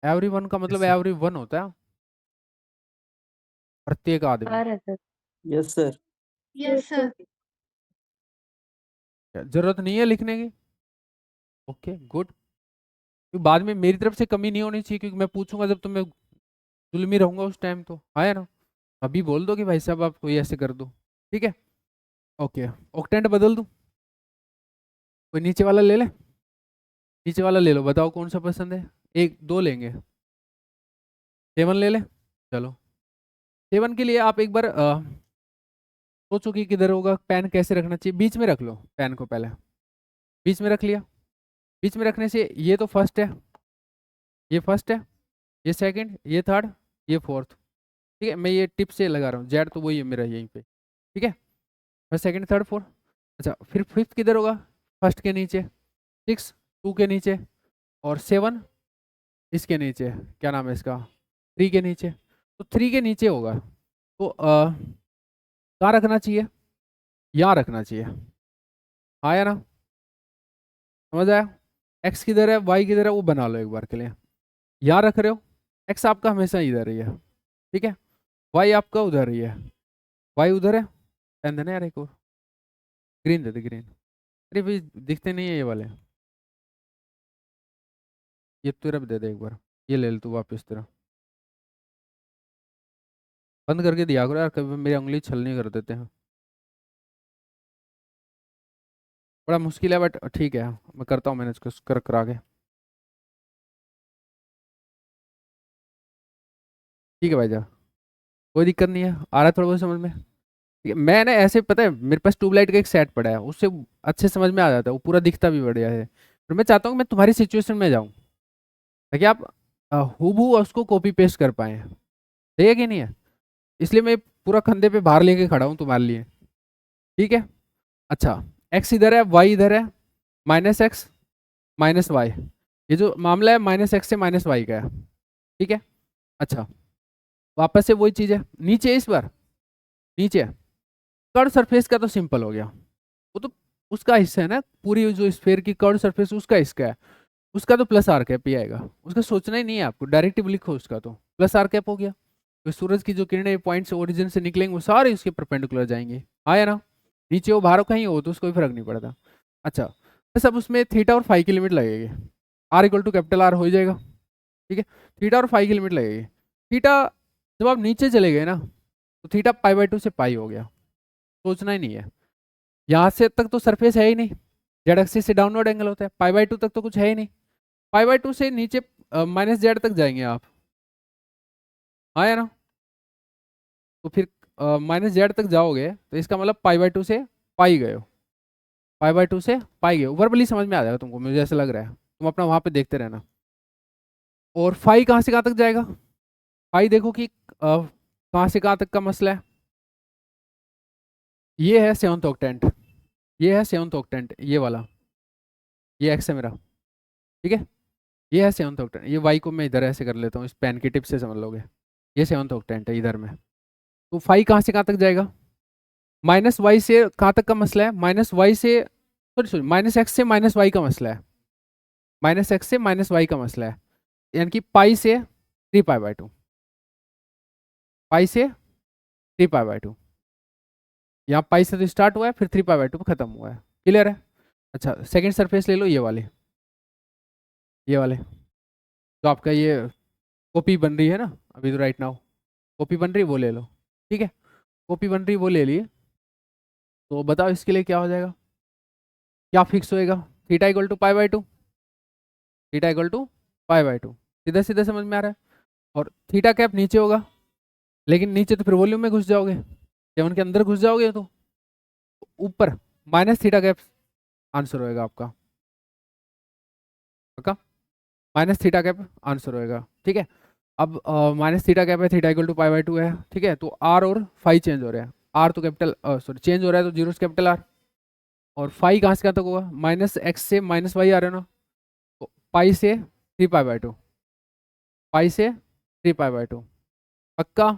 एवरीवन का मतलब Yes, sir. एवरीवन होता है प्रत्येक आदमी। आ रहा है sir. Yes, sir. Yes sir. जरूरत नहीं है लिखने की। Okay good. बाद में मेरी तरफ से कमी नहीं होनी चाहिए, क्योंकि मैं पूछूंगा जब, तो मैं जुल्मी रहूंगा उस टाइम, तो आया ना। अभी बोल दो कि भाई साहब आप कोई ऐसे कर दो, ठीक है। ओके, ऑक्टेंट बदल दूं? कोई नीचे वाला ले ले, नीचे वाला ले लो, बताओ कौन सा पसंद है। एक दो लेंगे, 7 ले ले। चलो 7 के लिए आप एक बार सोचो कि किधर होगा, पेन कैसे रखना चाहिए। बीच में रख लो पेन को, पहले बीच में रख लिया। बीच में रखने से ये तो फर्स्ट है, ये फर्स्ट है, ये सेकंड, ये थर्ड, ये फोर्थ। ठीक है, मैं ये टिप से लगा रहा हूँ, जेड तो वही है मेरा यहीं पे। ठीक है, फर्स्ट सेकंड थर्ड फोर्थ। अच्छा, फिर फिफ्थ किधर होगा? फर्स्ट के नीचे, 6 2 के नीचे, और 7 इसके नीचे, क्या नाम है इसका, 3 के नीचे। तो 3 के नीचे होगा, तो कहाँ रखना चाहिए? यहाँ रखना चाहिए। आया ना, समझ आया? एक्स किधर है, वाई किधर है, वो बना लो एक बार के लिए। यहाँ रख रहे हो, एक्स आपका हमेशा इधर ही है, ठीक है। वाई आपका उधर ही है, वाई उधर है। पेन देना यार एक और, ग्रीन दे दे ग्रीन। अरे भाई दिखते नहीं है ये वाले, ये तेरा भी दे दे एक बार। ये ले ले तू वापस तेरा। बंद करके दिया करो यार, कभी मेरी उंगली छलनी कर देते हैं। बड़ा मुश्किल है बट ठीक है, मैं करता हूँ मैनेज कर करा के। ठीक है भाई जा, कोई दिक्कत नहीं है, आ रहा है थोड़ा बहुत समझ में। ठीक है, मैंने ऐसे पता है मेरे पास ट्यूबलाइट का एक सेट पड़ा है, उससे अच्छे समझ में आ जाता है, वो पूरा दिखता भी बढ़िया है। पर मैं चाहता हूँ मैं तुम्हारी सिचुएशन में जाऊँ, ताकि आप हूबहू उसको कॉपी पेस्ट कर पाए। सही है कि नहीं है? इसलिए मैं पूरा कंधे पे भार लेके खड़ा हूँ तुम्हारे लिए। ठीक है, अच्छा, एक्स इधर है, वाई इधर है, माइनस एक्स माइनस वाई। ये जो मामला है माइनस एक्स से माइनस वाई का है, ठीक है। अच्छा, वापस से वही चीज़ है, नीचे इस बार नीचे कर्व सरफेस का तो सिंपल हो गया, वो तो उसका हिस्सा है ना, पूरी जो स्फीयर की कर्व सरफेस उसका हिस्सा है, उसका तो प्लस आर कैप ही आएगा, उसका सोचना ही नहीं है आपको, डायरेक्टिव लिखो उसका तो प्लस आर कैप हो गया। तो सूरज की जो किरणें पॉइंट से ओरिजिन से निकलेंगे वो सारे उसके परपेंडिकुलर जाएंगे। आया ना, नीचे हो बाहर हो कहीं हो तो उसको कोई फर्क नहीं पड़ता। अच्छा, बस अब उसमें थीटा और फाई की लिमिट लगेगी। R equal to capital R हो जाएगा, ठीक है। थीटा और फाई की लिमिट लगेगी। थीटा जब आप नीचे चले गए ना, तो थीटा पाई/2 से पाई हो गया, सोचना ही नहीं है। यहाँ से तक तो सरफेस है ही नहीं, जेड एक्सिस से डाउनवर्ड एंगल होता है, पाई/2 तक तो कुछ है ही नहीं। पाई/2 से नीचे माइनस जेड तक जाएंगे आप, आया ना। तो फिर माइनस जेड तक जाओगे तो इसका मतलब पाई/2 से पाई गए हो, पाई/2 से पाई गए हो। वर्बली समझ में आ जाएगा तुमको, मुझे ऐसा लग रहा है, तुम अपना वहां पे देखते रहना। और फाई कहाँ से कहाँ तक जाएगा? फाई देखो कि कहाँ से कहाँ तक का मसला है। ये है 7th ऑक्टेंट, ये है 7th ऑक्टेंट, ये वाला, ये एक्स है मेरा, ठीक है। ये है 7th ऑक्टेंट, ये वाई को मैं इधर ऐसे कर लेता हूँ, इस पेन की टिप से समझ लोगे। ये 7th ऑक्टेंट है इधर में। तो फाई कहाँ से कहाँ तक जाएगा? माइनस वाई से कहाँ तक का मसला है? माइनस वाई से, सॉरी सॉरी, माइनस एक्स से माइनस वाई का मसला है, माइनस एक्स से माइनस वाई का मसला है। यानी कि पाई से 3 पाई/2, पाई से 3 पाई/2। यहाँ पाई से तो स्टार्ट हुआ है, फिर 3 पाई/2 पे खत्म हुआ है। क्लियर है? अच्छा, सेकंड सरफेस ले लो, ये वाले, ये वाले, तो आपका ये कॉपी बन रही है ना अभी, तो राइट नाउ कॉपी बन रही है, वो ले लो। ठीक है, कॉपी बन रही है, वो ले लिए। तो बताओ इसके लिए क्या हो जाएगा, क्या फिक्स होएगा? थीटा इक्वल टू पाई/2, थीटा इक्वल टू पाई/2, सीधा सीधा समझ में आ रहा है। और थीटा कैप नीचे होगा, लेकिन नीचे तो फिर वॉल्यूम में घुस जाओगे, 7 के अंदर घुस जाओगे तो ऊपर माइनस थीटा कैप आंसर होएगा आपका, पक्का? माइनस थीटा कैप आंसर होएगा, ठीक है। अब माइनस थीटा कैप है, थीटा इक्वल टू पाई/2 है, ठीक है। तो आर और फाई चेंज हो रहे हैं, आर तो कैपिटल सॉरी चेंज हो रहा है, तो जीरो कैपिटल आर। और फाई कहाँ से कहाँ तक होगा? माइनस एक्स से माइनस वाई आ रहे हो ना, पाई से 3π/2, पाई से 3π/2, पक्का,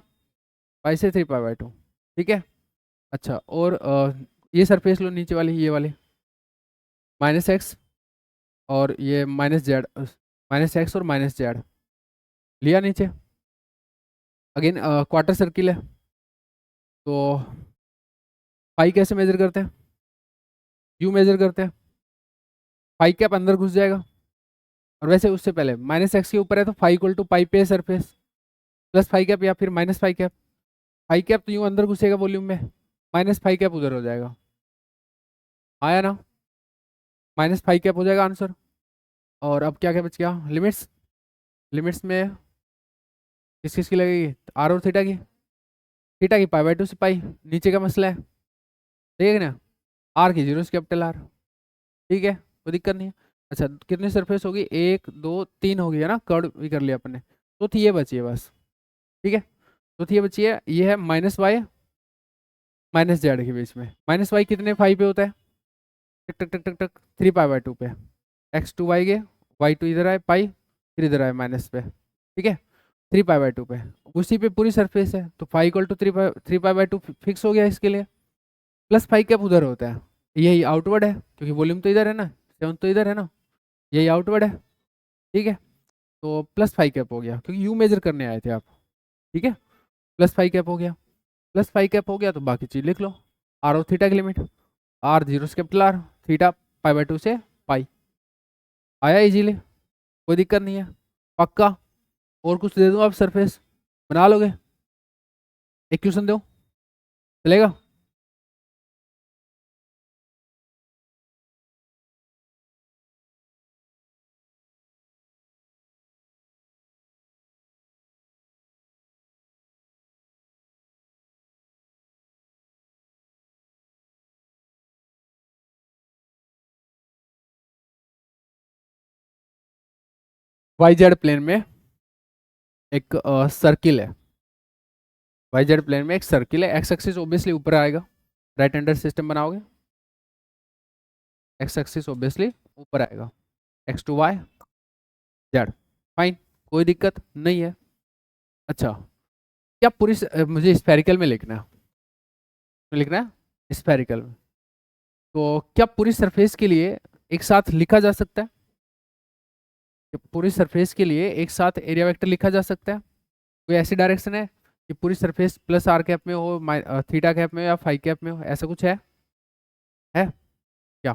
पाई से 3π/2, ठीक है। अच्छा, और ये सरफेस लो नीचे वाली, ये वाली -x और ये -z, -x और -z लिया नीचे। अगेन क्वार्टर सर्किल है, तो पाई कैसे मेजर करते हैं, यू मेजर करते हैं, पाई कैप अंदर घुस जाएगा, और वैसे उससे पहले -x के ऊपर है तो फाई इक्वल टू पाई पे सरफेस प्लस फाई कैप या फिर minus phi cap. Phi cap तो यूं अंदर घुसेगा वॉल्यूम में, माइनस फाई कैप उधर हो जाएगा, आया ना, माइनस फाई कैप हो जाएगा आंसर। और अब क्या क्या बच गया, लिमिट्स, लिमिट्स में किस किस की लगेगी, आर और थीटा की, थीटा की π/2 से पाई, नीचे का मसला है, ठीक है ना, आर की 0 से कैपिटल आर, ठीक है, कोई दिक्कत नहीं है। अच्छा, कितनी सरफेस होगी, 1 2 3 होगी है ना, कर्व भी कर लिया अपन ने, तो थी ये बची है बस, ठीक है, तो थी ये बची है, ये है -y -z के बीच में, -y कितने फाई पे होता है, टक टक टक टक टक 3π/2 पे, x2 y गए, y2 इधर आए पाई, फिर इधर आए माइनस पे, ठीक है, 3π/2 पे, उसी पे पूरी सरफेस है, तो फाई इक्वल टू 3π/2 फिक्स हो गया इसके लिए, प्लस फाई कैप उधर होता है, यही आउटवर्ड है क्योंकि वॉल्यूम तो इधर है ना, 7 तो इधर है ना, यही आउटवर्ड है, ठीक है, तो प्लस फाई कैप हो गया क्योंकि यू मेजर करने आए थे आप, ठीक है, प्लस फाई कैप हो गया, प्लस फाई कैप हो गया तो बाकी चीज लिख लो, आर और थीटा की लिमिट, आर 0 से कैपिटल आर, थीटा π/2 से पाई, आया इजीली, कोई दिक्कत नहीं है, पक्का। और कुछ दे दूं आप, सरफेस बना लोगे, एक क्वेश्चन दो, चलेगा, वाई जेड प्लेन में एक सर्किल है, वाई जेड प्लेन में एक सर्किल है, एक्स एक्सिस ऑब्वियसली ऊपर आएगा, राइट हैंडर सिस्टम बनाओगे, एक्स एक्सिस ऑब्वियसली ऊपर आएगा, X to Y Z, fine, कोई दिक्कत नहीं है। अच्छा, क्या पूरी मुझे स्फेरिकल में लिखना है, लिखना है स्फेरिकल में, तो क्या पूरी सरफेस के लिए एक साथ लिखा जा सकता है, पूरी सरफेस के लिए एक साथ एरिया वेक्टर लिखा जा सकता है, कोई ऐसी डायरेक्शन है कि पूरी सरफेस प्लस आर कैप में हो, थीटा कैप में या फाई कैप में हो, ऐसा कुछ है क्या,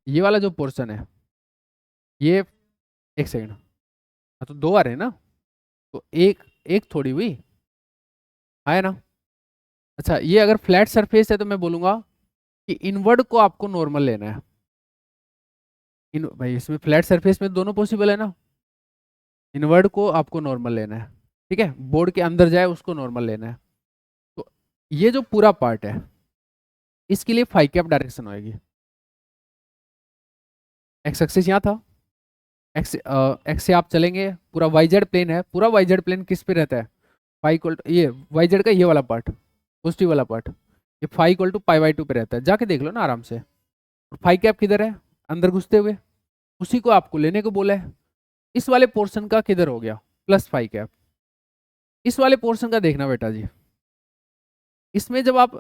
ये वाला जो पोर्शन है, ये, एक सेकंड, तो दो आ रहे हैं ना, तो एक एक थोड़ी हुई, आया ना। अच्छा, ये अगर फ्लैट सरफेस है तो मैं बोलूंगा कि इनवर्ड को आपको नॉर्मल लेना है, इन भाई इसमें फ्लैट सरफेस में दोनों पॉसिबल है ना, इनवर्ड को आपको नॉर्मल लेना है, ठीक है, बोर्ड के अंदर जाए उसको नॉर्मल लेना है, तो ये जो पूरा पार्ट है इसके लिए फाई कैप डायरेक्शन होगी, एक्स एक्सिस यहाँ था, एक्स से आप चलेंगे, पूरा वाई जेड प्लेन है, पूरा वाई जेड प्लेन किस पे रहता है, फाई इक्वल टू, ये वाई जेड का ये वाला पार्ट, पॉजिटिव वाला पार्ट, ये फाई इक्वल टू π/2 पे रहता है, जाके देख लो ना आराम से, और फाई कैप किधर है, अंदर घुसते हुए, उसी को आपको लेने को बोला है, इस वाले पोर्शन का किधर हो गया, प्लस फाई कैप, इस वाले पोर्शन का देखना बेटा जी, इसमें जब आप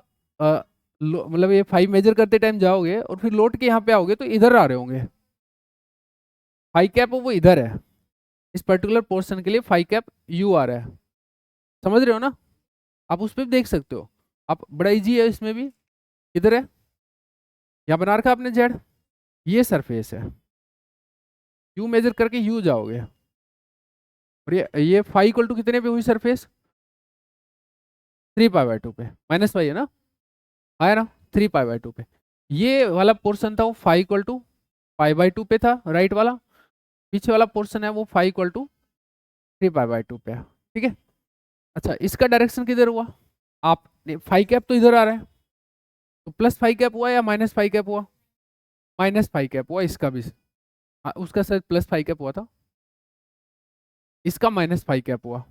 मतलब ये फाई मेजर करते टाइम जाओगे और फिर लौट के यहाँ पे आओगे तो इधर आ रहे होंगे, फाई कैप वो इधर है, इस पर्टिकुलर पोर्शन के लिए फाई कैप यू आ रहा है, समझ रहे हो ना, आप उस पर भी देख सकते हो, आप बड़ा इजी है इसमें भी, किधर है, यहाँ बना रखा आपने जेड, ये सरफेस है, यू मेजर करके यू जाओगे, और ये फाई इक्वल टू कितने पे हुई सरफेस, 3π/2 पे, माइनस वाई है ना, आया ना, 3π/2 पे, ये वाला पोर्शन था वो फाई इक्वल टू π/2 पे था, राइट वाला, पीछे वाला पोर्शन है वो फाई इक्वल टू 3π/2 पे है, ठीक है। अच्छा, इसका डायरेक्शन किधर हुआ, आप फाई कैप तो इधर आ रहा है, तो प्लस फाई कैप हुआ या माइनस फाई कैप हुआ, माइनस फाई कैप हुआ इसका भी, उसका शायद प्लस फाई कैप हुआ था, इसका माइनस फाई कैप हुआ,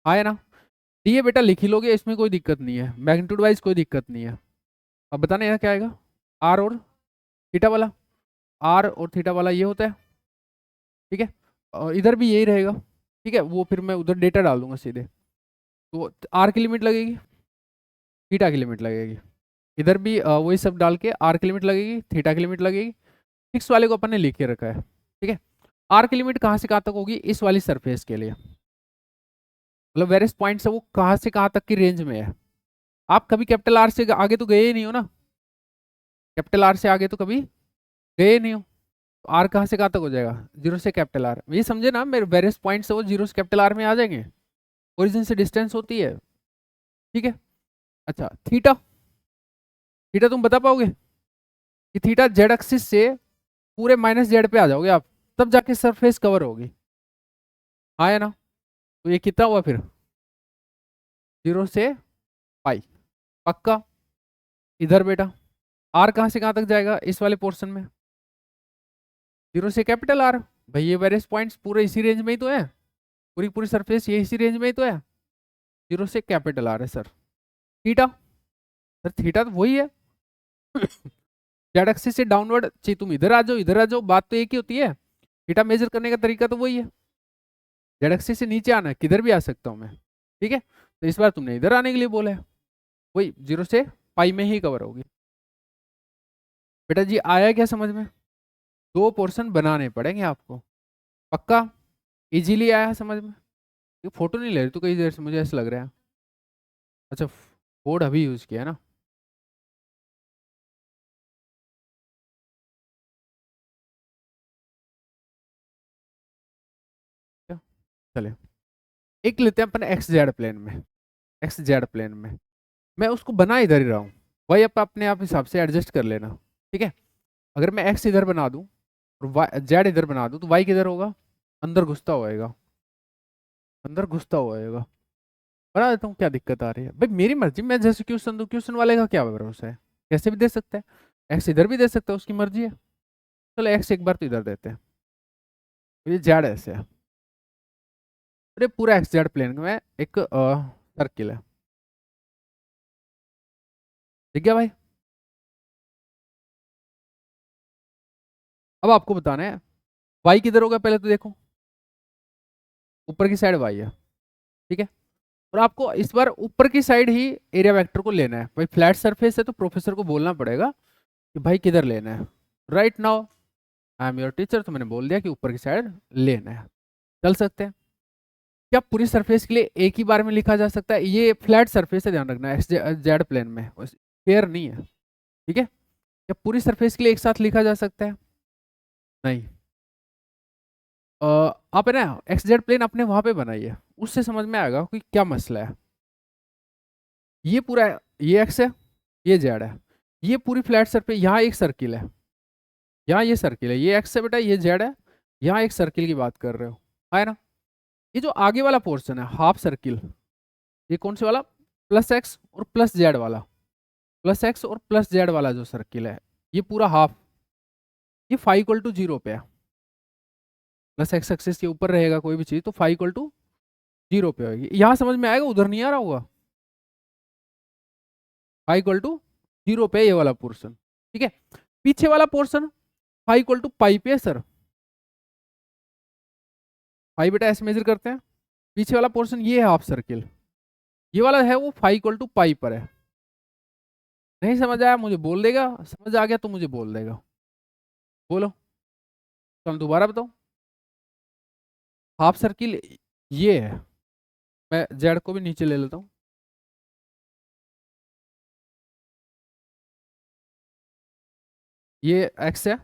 आया ना, ये बेटा लिख ही लोगे, इसमें कोई दिक्कत नहीं है, मैग्नीट्यूड वाइज कोई दिक्कत नहीं है। अब बताना यहाँ क्या आएगा, आर और थीटा वाला, आर और थीटा वाला ये होता है, ठीक है, और इधर भी यही रहेगा, ठीक है। वो फिर मैं उधर डेटा डाल दूंगा सीधे, तो आर की लिमिट लगेगी, थीटा की लिमिट लगेगी, इधर भी वही सब डाल के आर की लिमिट लगेगी, थीटा की लिमिट लगेगी। फिक्स वाले को अपन ने लिख के रखा है, ठीक है। आर की लिमिट कहाँ से कहाँ तक होगी, इस वाली सरफेस के लिए, मतलब वेरियस पॉइंट है वो कहाँ से कहाँ तक की रेंज में है। आप कभी कैपिटल आर से आगे तो गए ही नहीं हो ना, कैपिटल आर से आगे तो कभी गए नहीं हो, तो आर कहाँ से कहाँ तक हो जाएगा, जीरो से कैपिटल आर, ये समझे ना, मेरे वेरियस पॉइंट्स है वो जीरो से कैपिटल आर में आ जाएंगे, ओरिजिन से डिस्टेंस होती है, ठीक है। अच्छा थीटा, थीटा तुम बता पाओगे कि थीटा जेड एक्सिस से पूरे माइनस जेड पे आ जाओगे आप, तब जाके सरफेस कवर होगी, आया ना। तो ये कितना हुआ फिर, जीरो से पाई, पक्का। इधर बेटा आर कहाँ से कहाँ तक जाएगा, इस वाले पोर्शन में, जीरो से कैपिटल आर, भाई ये वेरियस पॉइंट्स पूरे इसी रेंज में ही तो है, पूरी पूरी सरफेस ये इसी रेंज में ही तो है, जीरो से कैपिटल आर है सर। थीटा, सर थीटा तो वही है जेड एक्सिस से डाउनवर्ड, चाहिए तुम इधर आ जाओ इधर आ जाओ, बात तो एक ही होती है, थीटा मेजर करने का तरीका तो वही है। जेड एक्सिस से नीचे आना है, किधर भी आ सकता हूँ मैं, ठीक है। तो इस बार तुमने इधर आने के लिए बोला है, वही जीरो से पाई में ही कवर होगी। बेटा जी आया क्या समझ में, दो पोर्शन बनाने पड़ेंगे आपको, पक्का, इजीली आया है समझ में। ये फोटो नहीं ले रही तू कई देर से, मुझे ऐसा लग रहा है। अच्छा कोड अभी यूज किया है ना, क्या? चले एक लेते हैं अपन एक्स जेड प्लेन में, एक्स जेड प्लेन में मैं उसको बना इधर ही रहा हूँ, वही आप अपने आप हिसाब से एडजस्ट कर लेना, ठीक है। अगर मैं एक्स इधर बना दूं और वाई जेड इधर बना दूं, तो वाई किधर होगा, अंदर घुसता होएगा, अंदर घुसता होएगा, बना देता हूँ, क्या दिक्कत आ रही है भाई, मेरी मर्जी, मैं जैसे क्वेश्चन दूं, क्वेश्चन वाले का क्या भरोसा है, कैसे भी दे सकता है, एक्स इधर भी दे सकता है, उसकी मर्जी है। चलो एक्स एक बार तो इधर देते हैं, तो ये जेड ऐसे है, अरे पूरा एक्स जेड प्लेन में एक सर्किल है, ठीक है भाई। अब आपको बताना है वाई किधर होगा, पहले तो देखो ऊपर की साइड वाई है, ठीक है। और आपको इस बार ऊपर की साइड ही एरिया वेक्टर को लेना है, भाई फ्लैट सरफेस है तो प्रोफेसर को बोलना पड़ेगा कि भाई किधर लेना है, right now I am your teacher, तो मैंने बोल दिया कि ऊपर की साइड लेना है, चल सकते हैं। क्या पूरी सरफेस के लिए एक ही बार में लिखा जा सकता है, ये फ्लैट सरफेस है ध्यान रखना, एक्स जेड प्लेन में स्क्वायर नहीं है, ठीक है। क्या पूरी सरफेस के लिए एक साथ लिखा जा सकता है, नहीं। आप है ना एक्स जेड प्लेन अपने वहां पे बनाइए, उससे समझ में आएगा कि क्या मसला है। ये पूरा ये एक्स है, ये जेड है, ये पूरी फ्लैट सरफेस, यहाँ एक सर्किल है, यहाँ ये सर्किल है, ये एक्स है बेटा, ये जेड है, यहाँ एक सर्किल की बात कर रहे हो, है ना। ये जो आगे वाला पोर्शन है हाफ सर्किल, ये कौन से वाला, प्लस एक्स और प्लस जेड वाला, प्लस एक्स और प्लस जेड वाला जो सर्किल है, ये पूरा हाफ, ये फाइव इक्वल टू जीरो पे है, प्लस एक्स एक्सिस के ऊपर रहेगा कोई भी चीज तो फाइव इक्वल टू जीरो पे होगी, यहाँ समझ में आएगा, उधर नहीं आ रहा होगा, फाइव इक्वल टू जीरो पे ये वाला पोर्शन, ठीक है। पीछे वाला पोर्शन फाइव इक्वल टू पाई पे है सर, फाइव बेटा ऐसे मेजर करते हैं, पीछे वाला पोर्शन ये है हाफ सर्किल, ये वाला है वो फाइव इक्वल टू पाई पर है। नहीं समझ आया मुझे बोल देगा, समझ आ गया तो मुझे बोल देगा, बोलो, चल दोबारा बताओ। हाफ सर्किल ये है, मैं जेड को भी नीचे ले लेता हूँ, ये एक्स है,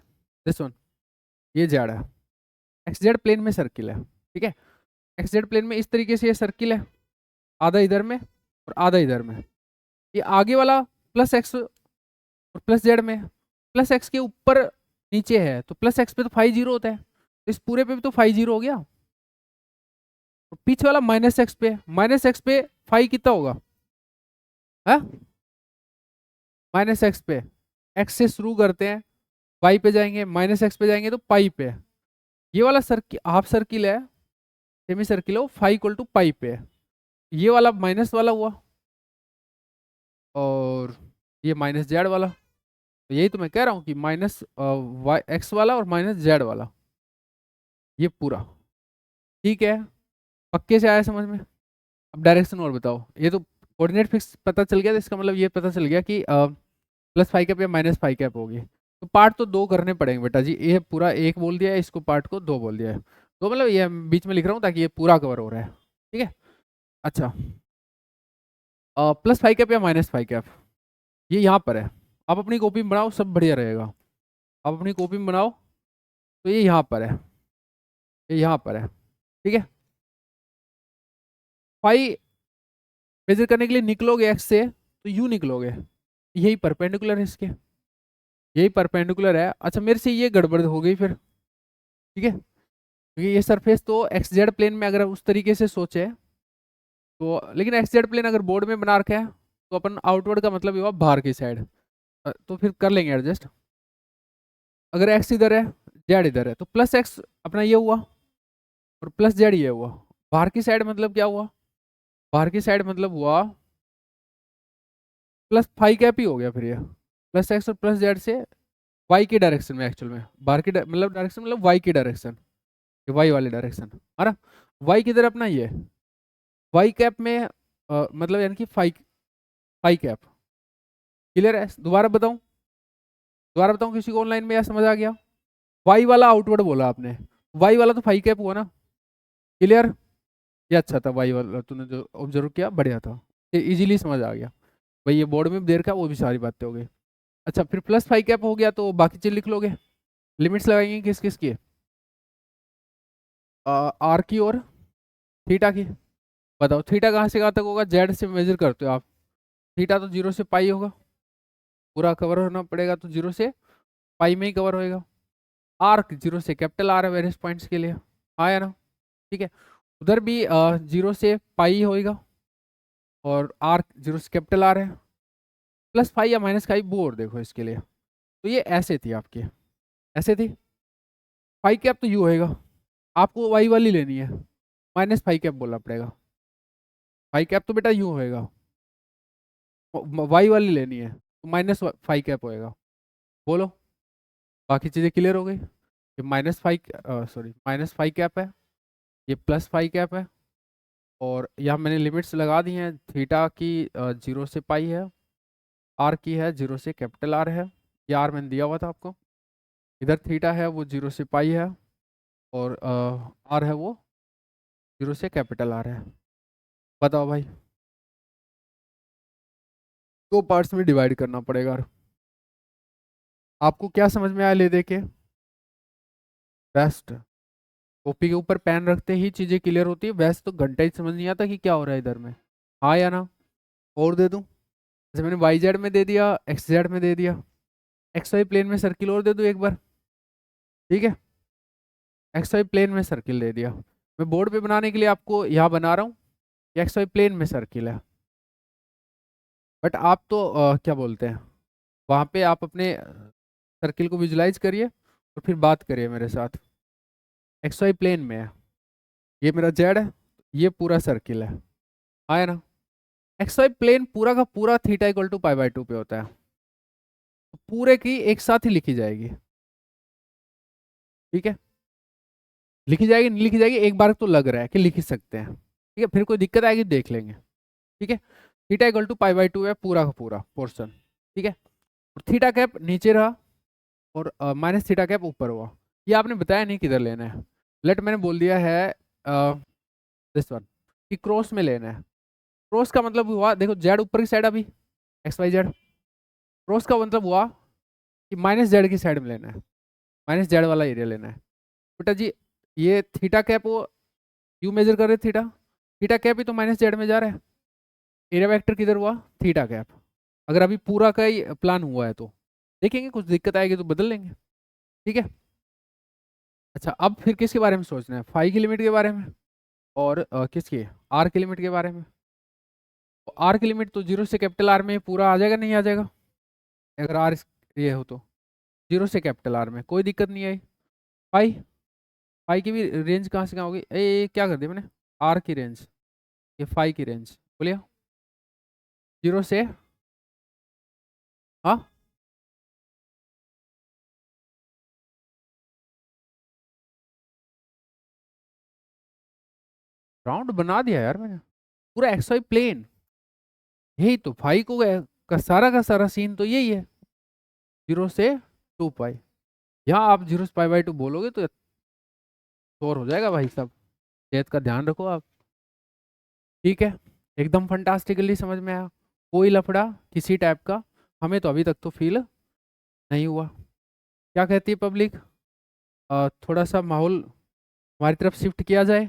दिस वन, ये जेड है, एक्स जेड प्लेन में सर्किल है, ठीक है। एक्स जेड प्लेन में इस तरीके से ये सर्किल है, आधा इधर में और आधा इधर में, ये आगे वाला प्लस एक्स और प्लस जेड में, प्लस एक्स के ऊपर नीचे है, तो प्लस एक्स पे तो फाइव जीरो होता है, तो इस पूरे पे भी तो फाइव जीरो हो गया, और पीछे वाला माइनस एक्स पे फाइव कितना होगा, है माइनस एक्स पे, एक्स से शुरू करते हैं, वाई पे जाएंगे, माइनस एक्स पे जाएंगे तो पाई पे, ये वाला सर्किल हाफ सर्किल है, सेमी सर्किल है, वो फाइव इक्वल टू पाई पे है, ये वाला माइनस वाला हुआ और ये माइनस जेड वाला। तो यही तो मैं कह रहा हूँ कि माइनस वाई एक्स वाला और माइनस जेड वाला, ये पूरा। ठीक है, पक्के से आया समझ में। अब डायरेक्शन और बताओ। ये तो कोऑर्डिनेट फिक्स पता चल गया, तो इसका मतलब ये पता चल गया कि प्लस फाइव कैप या माइनस फाइव कैप होगी। तो पार्ट तो दो करने पड़ेंगे बेटा जी। ये पूरा एक बोल दिया है, इसको पार्ट को दो बोल दिया है, तो मतलब ये बीच में लिख रहा हूँ ताकि ये पूरा कवर हो रहा है। ठीक है। अच्छा, प्लस फाइव कैप या माइनस फाइव कैप, ये यहाँ पर है। आप अपनी कॉपी में बनाओ, सब बढ़िया रहेगा। आप अपनी कॉपी में बनाओ, तो ये यहाँ पर है, ये यहाँ पर है। ठीक है। फाइव मेजर करने के लिए निकलोगे एक्स से तो यू निकलोगे, यही परपेंडिकुलर है इसके, यही परपेंडिकुलर है। अच्छा, मेरे से ये गड़बड़ हो गई फिर। ठीक है, क्योंकि ये सरफेस तो एक्स जेड प्लेन में अगर उस तरीके से सोचे तो, लेकिन एक्स जेड प्लेन अगर बोर्ड में बना रखा है तो अपन आउटवर्ड का मतलब ये हुआ बाहर की साइड, तो फिर कर लेंगे एडजस्ट। अगर एक्स इधर है, जेड इधर है, तो प्लस एक्स अपना ये हुआ और प्लस जेड ये हुआ। बाहर की साइड मतलब क्या हुआ, बाहर की साइड मतलब हुआ प्लस फाइव कैप ही हो गया फिर ये। प्लस एक्स और प्लस जेड से वाई की डायरेक्शन में, एक्चुअल में बाहर की मतलब डायरेक्शन मतलब वाई की डायरेक्शन, ये वाई वाली डायरेक्शन है ना। वाई किधर अपना ये वाई कैप में, मतलब यानी कि फाइव फाइव कैप। क्लियर है? दोबारा बताऊं, दोबारा बताऊं किसी को ऑनलाइन में, या समझ आ गया? वाई वाला आउटवर्ड बोला आपने, वाई वाला तो फाइव कैप हुआ ना। क्लियर? ये अच्छा था, वाई वाला तूने जो ऑब्जर्व किया बढ़िया था, ये इजीली समझ आ गया भाई। ये बोर्ड में देर का वो भी सारी बातें हो गई। अच्छा, फिर प्लस फाइव कैप हो गया तो बाकी चीज लिख लोगे। लिमिट्स लगाएंगे किस किस की, आर की और थीटा की। बताओ थीटा कहाँ से कहाँ तक होगा, जेड से मेजर करते हो आप। थीटा तो जीरो से पाई होगा, पूरा कवर होना पड़ेगा तो जीरो से पाई में ही कवर होएगा। आर्क जीरो से कैपिटल आर है वेरियस पॉइंट्स के लिए, आया ना। ठीक है, उधर भी जीरो से पाई होएगा और आर्क जीरो से कैपिटल आर है। प्लस फाइव या माइनस फाइव बोर देखो इसके लिए, तो ये ऐसे थी आपकी, ऐसे थी। फाइव कैप तो यू होएगा, आपको वाई वाली लेनी है, माइनस फाइव कैप बोलना पड़ेगा। फाइव कैप तो बेटा यू होएगा, वाई वाली लेनी है तो माइनस फाइव कैप होएगा। बोलो, बाकी चीज़ें क्लियर हो गई। ये minus five, sorry minus five cap है, ये प्लस फाइव कैप है, और यहाँ मैंने लिमिट्स लगा दी हैं। थीटा की जीरो से पाई है, आर की है जीरो से कैपिटल आर है, ये आर मैंने दिया हुआ था आपको। इधर थीटा है वो जीरो से पाई है, और आर है वो जीरो से कैपिटल आर है। बताओ भाई, दो पार्ट्स में डिवाइड करना पड़ेगा। आपको क्या समझ में आया ले दे के? बेस्ट। कॉपी के ऊपर पेन रखते ही चीज़ें क्लियर होती है, वैसे तो घंटा ही समझ नहीं आता कि क्या हो रहा है इधर में। हाँ या ना? और दे दूँ? जैसे मैंने वाई जेड में दे दिया, एक्स जेड में दे दिया, एक्स वाई प्लेन में सर्किल और दे दूँ एक बार। ठीक है, एक्स वाई प्लेन में सर्किल दे दिया। मैं बोर्ड पे बनाने के लिए आपको यहाँ बना रहा हूँ, एक्स वाई प्लेन में सर्किल है। बट आप तो क्या बोलते हैं, वहाँ पे आप अपने सर्किल को विजुलाइज करिए और फिर बात करिए मेरे साथ। एक्स वाई प्लेन में है, ये मेरा जेड है, ये पूरा सर्किल है, आया ना। एक्स वाई प्लेन पूरा का पूरा theta equal to pi by two पे होता है, तो पूरे की एक साथ ही लिखी जाएगी। ठीक है, लिखी जाएगी नहीं लिखी जाएगी, एक बार तो लग रहा है कि लिख ही सकते हैं। ठीक है, फिर कोई दिक्कत आएगी देख लेंगे। ठीक है, theta equal to pi by two है पूरा का पूरा पोर्शन। ठीक है, और थीटा कैप नीचे रहा और माइनस थीटा कैप ऊपर हुआ। ये आपने बताया नहीं किधर लेना है। लेट मैंने बोल दिया है दिस वन कि क्रॉस में लेना है। क्रॉस का मतलब हुआ, देखो जेड ऊपर की साइड अभी, एक्स वाई जेड। क्रॉस का मतलब हुआ कि माइनस जेड की साइड में लेना है, माइनस जेड वाला एरिया लेना है। बेटा जी, ये थीटा कैप वो यू मेजर कर रहे थीटा, थीटा कैप ही तो माइनस जेड में जा रहा है। एरिया वेक्टर किधर हुआ, थीटा कैप। अगर अभी पूरा का ही प्लान हुआ है तो देखेंगे, कुछ दिक्कत आएगी तो बदल लेंगे। ठीक है। अच्छा, अब फिर किसके बारे में सोचना है, फाई की लिमिट के बारे में और किसकी, आर की लिमिट के बारे में। तो आर की लिमिट तो जीरो से कैपिटल आर में पूरा आ जाएगा, नहीं आ जाएगा? अगर आर ये हो तो जीरो से कैपिटल आर में कोई दिक्कत नहीं आई। पाई, पाई की भी रेंज कहाँ से कहाँ होगी, क्या कर दिया मैंने, आर की रेंज ये फाई की रेंज बोलिए, 0 से, हाँ राउंड बना दिया यार मैंने, पूरा एक्स वाई प्लेन, यही तो फाई का सारा सीन तो यही है, 0 से 2 पाई। यहाँ आप 0 से पाई/2 बोलोगे तो शोर हो जाएगा भाई साहब, सेहत का ध्यान रखो आप। ठीक है, एकदम फंटास्टिकली समझ में आया, कोई लफड़ा किसी टाइप का हमें तो अभी तक तो फील नहीं हुआ। क्या कहती है पब्लिक, थोड़ा सा माहौल हमारी तरफ शिफ्ट किया जाए,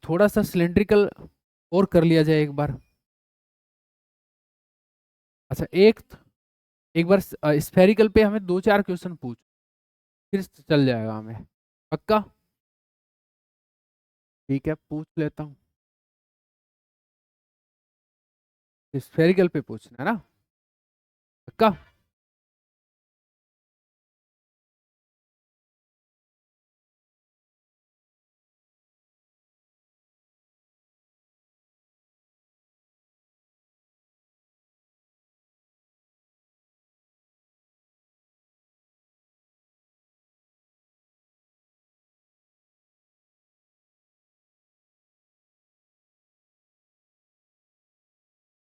थोड़ा सा सिलेंड्रिकल और कर लिया जाए एक बार। अच्छा एक बार स्फेरिकल पे हमें 2-4 क्वेश्चन पूछ, फिर चल जाएगा हमें, पक्का? ठीक है पूछ लेता हूँ, स्फेरिकल पे पूछना है ना, पक्का?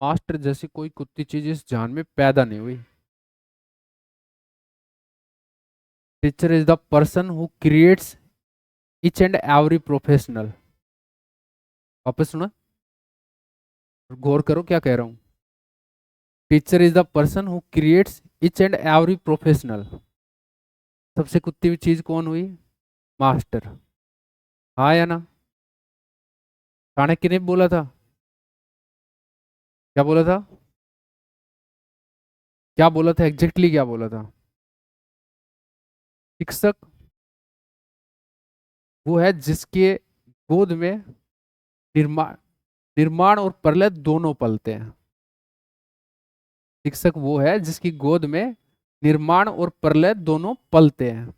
मास्टर जैसी कोई कुत्ती चीज इस जान में पैदा नहीं हुई। Teacher is the person who creates each and every professional. वापस सुना, गौर करो क्या कह रहा हूं। Teacher is the person who creates each and every professional. सबसे कुत्ती हुई चीज कौन हुई? मास्टर। हाँ या ना? चाणक्य ने बोला था, क्या बोला था, क्या बोला था एग्जैक्टली, क्या बोला था? शिक्षक वो है जिसके गोद में निर्माण निर्माण और प्रलय दोनों पलते हैं। शिक्षक वो है जिसकी गोद में निर्माण और प्रलय दोनों पलते हैं।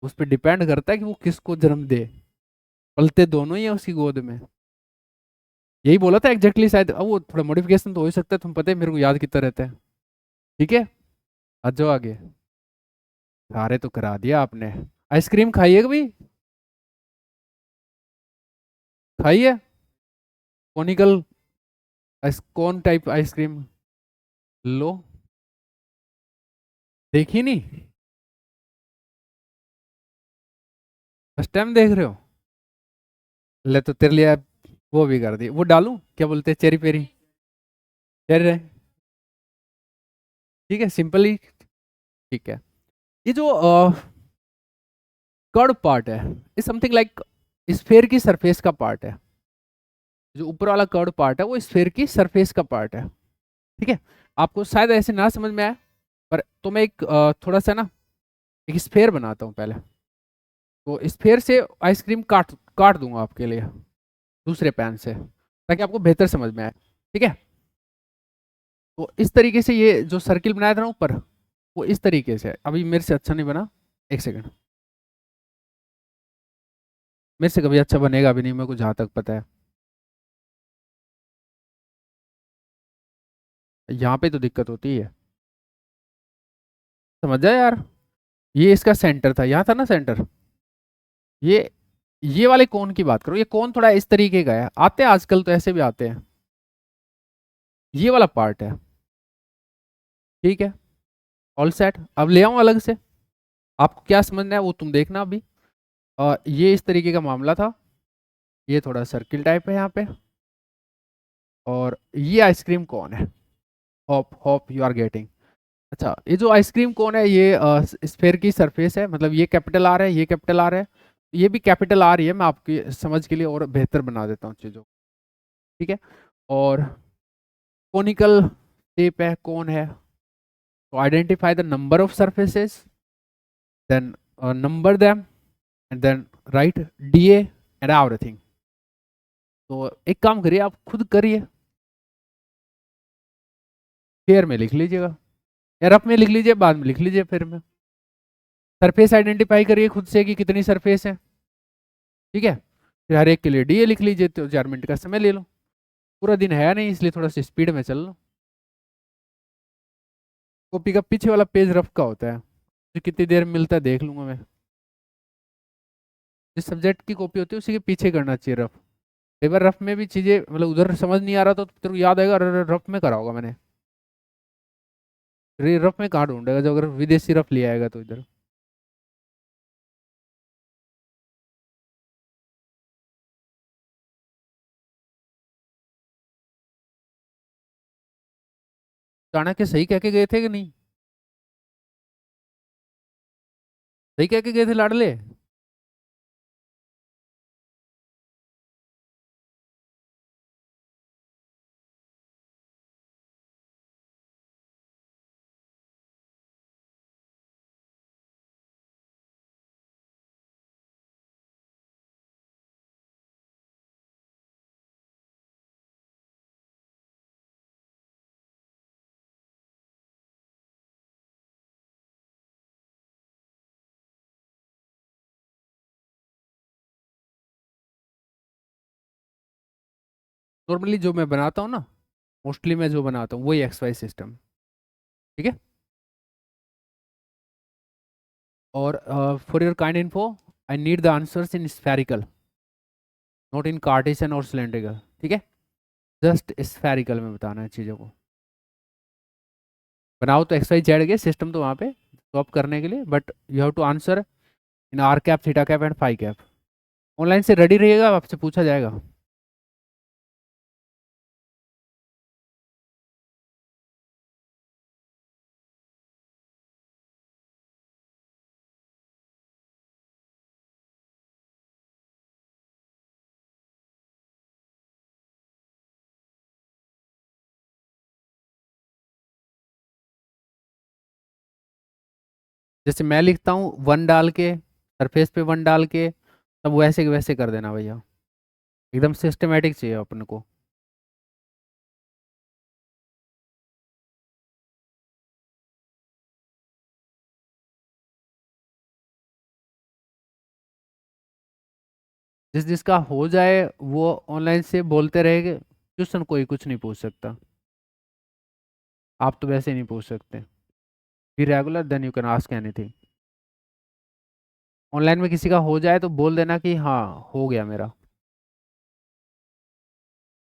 उस पर डिपेंड करता है कि वो किसको जन्म दे, पलते दोनों ही है उसकी गोद में। यही बोला था एग्जैक्टली शायद, अब वो थोड़ा मॉडिफिकेशन तो हो ही सकता है, तुम पता है मेरे को याद कितना रहता है। ठीक है, आ जाओ आगे। सारे तो करा दिया आपने। आइसक्रीम खाइए कभी, खाइए कोनिकल, कौन टाइप आइसक्रीम? लो, देखी नहीं, फर्स्ट टाइम देख रहे हो? ले तो तेरे लिए वो भी कर दी, वो डालूं क्या बोलते हैं, चेरी पेरी, चेरी, ठीक है सिंपली। ठीक है, ये जो कर्ड पार्ट है, ये समथिंग लाइक स्फेयर की सरफेस का पार्ट है। जो ऊपर वाला कर्ड पार्ट है वो स्फेयर की सरफेस का पार्ट है। ठीक है, आपको शायद ऐसे ना समझ में आए, पर तो मैं एक थोड़ा सा ना एक स्फेयर बनाता हूँ पहले, तो स्फेयर से आइसक्रीम काट काट दूंगा आपके लिए दूसरे पैन से, ताकि आपको बेहतर समझ में आए। ठीक है, तो इस तरीके से ये जो सर्किल बनाया था ना ऊपर, वो इस तरीके से, अभी मेरे से अच्छा नहीं बना, एक सेकंड, मेरे से कभी अच्छा बनेगा भी नहीं मेरे को जहाँ तक पता है। यहाँ पे तो दिक्कत होती है, समझ जाए यार। ये इसका सेंटर था, यहाँ था ना सेंटर, ये ये वाले कोन की बात करो, ये कोन थोड़ा इस तरीके का है, आते हैं आजकल तो ऐसे भी आते हैं, ये वाला पार्ट है। ठीक है, ऑल सेट, अब ले आऊं अलग से, आपको क्या समझना है वो तुम देखना अभी। ये इस तरीके का मामला था, ये थोड़ा सर्किल टाइप है यहाँ पे, और ये आइसक्रीम कौन है, hope hope you are getting. अच्छा, ये जो आइसक्रीम कौन है, ये स्फेयर की सरफेस है, मतलब ये कैपिटल आर है, ये कैपिटल आर है, ये भी कैपिटल आर ही है, मैं आपकी समझ के लिए और बेहतर बना देता हूँ चीज़ों को। ठीक है, और कोनिकल शेप है, कौन है, तो identify the number of surfaces, then number them, and then write DA and everything. तो एक काम करिए, आप खुद करिए, पेयर में लिख लीजिएगा, या रफ में लिख लीजिए, बाद में लिख लीजिए फिर में। सरफेस आइडेंटिफाई करिए खुद से कि कितनी सरफेस है। ठीक है, फिर हर एक के लिए डीए लिख लीजिए, तो 4 मिनट का समय ले लो। पूरा दिन है नहीं, इसलिए थोड़ा सा स्पीड में चल लो। कॉपी का पीछे वाला पेज रफ का होता है, तो कितनी देर में मिलता है देख लूंगा मैं। जिस सब्जेक्ट की कॉपी होती है उसी के पीछे करना चाहिए रफ। कई बार रफ में भी चीजें मतलब उधर समझ नहीं आ रहा तो तेरे को याद आएगा, अरे रफ में करा होगा मैंने। रफ में कहाँ ढूंढेगा जब अगर विदेशी रफ ले आएगा तो इधर। चाणक्य सही कह के गए थे कि नहीं? सही कह के गए थे लाडले? नॉर्मली जो मैं बनाता हूँ ना, मोस्टली मैं जो बनाता हूँ वही एक्स वाई सिस्टम। ठीक है। और for your kind info, I need the answers in spherical, not in Cartesian और सिलेंड्रिकल। ठीक है। जस्ट स्फेरिकल में बताना है चीज़ों को। बनाओ तो एक्स वाई जेड के सिस्टम तो वहाँ पे स्वैप करने के लिए, but you have to answer in R cap, theta cap and phi cap. Online से रेडी रहिएगा, आपसे पूछा जाएगा। जैसे मैं लिखता हूँ वन डाल के, सरफेस पे वन डाल के, तब वैसे के वैसे कर देना भैया। एकदम सिस्टमेटिक चाहिए अपन को। जिस जिसका हो जाए वो ऑनलाइन से बोलते रहेंगे, क्वेश्चन कोई कुछ नहीं पूछ सकता। आप तो वैसे ही नहीं पूछ सकते। Be regular then you can ask anything. Online में किसी का हो जाए तो बोल देना कि हाँ हो गया मेरा।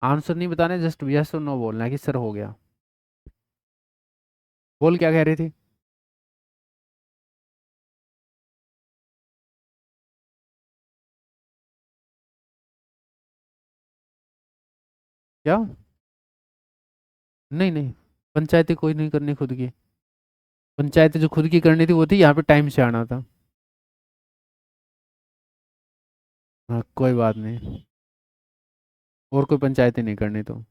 आंसर नहीं बताने, जस्ट यस और नो बोलना है कि सर हो गया। बोल क्या कह रही थी? क्या? नहीं नहीं, पंचायती कोई नहीं करनी खुद की। पंचायती जो खुद की करनी थी वो थी यहाँ पे टाइम से आना था। हाँ कोई बात नहीं, और कोई पंचायती नहीं करनी तो।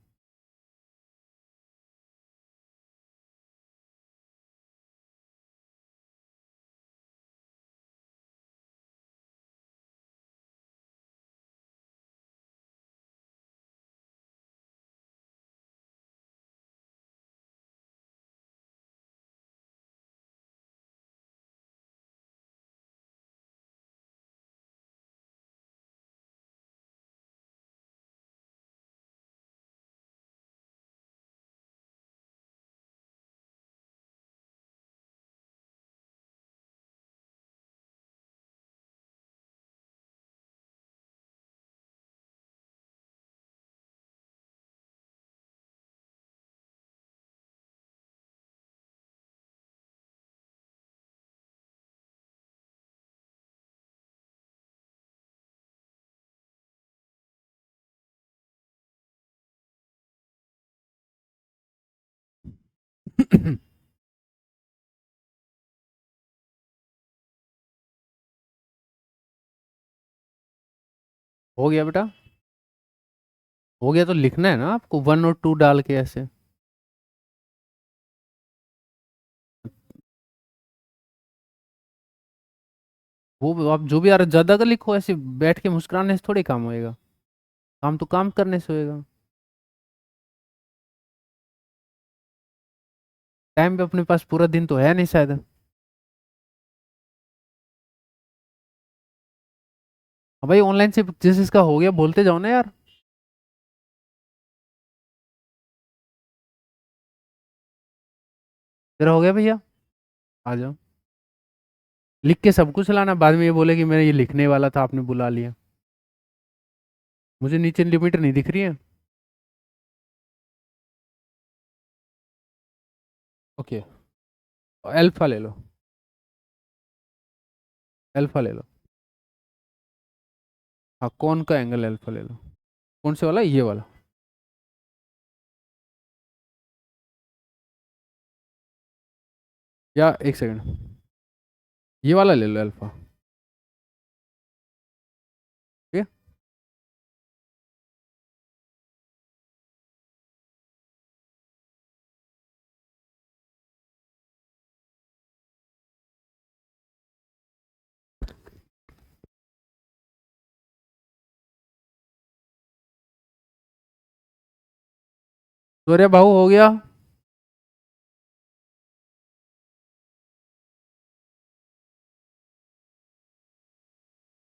हो गया बेटा। हो गया तो लिखना है ना आपको, 1 और 2 डाल के ऐसे। वो आप जो भी यार ज्यादा का लिखो, ऐसे बैठ के मुस्कुराने से थोड़ी काम होएगा। काम तो काम करने से होएगा। टाइम पे अपने पास पूरा दिन तो है नहीं शायद। हाँ भाई, ऑनलाइन से जिस इसका हो गया बोलते जाओ ना यार। तेरा हो गया भैया? आ जाओ। लिख के सब कुछ लाना, बाद में ये बोले कि मैं ये लिखने वाला था आपने बुला लिया। मुझे नीचे लिमिट नहीं दिख रही है। ओके, अल्फा ले लो। अल्फा ले लो। हाँ, कौन का एंगल अल्फा ले लो। कौन से वाला, ये वाला? या एक सेकंड, ये वाला ले लो अल्फा। ठीक है। सूर्य बाबू हो गया?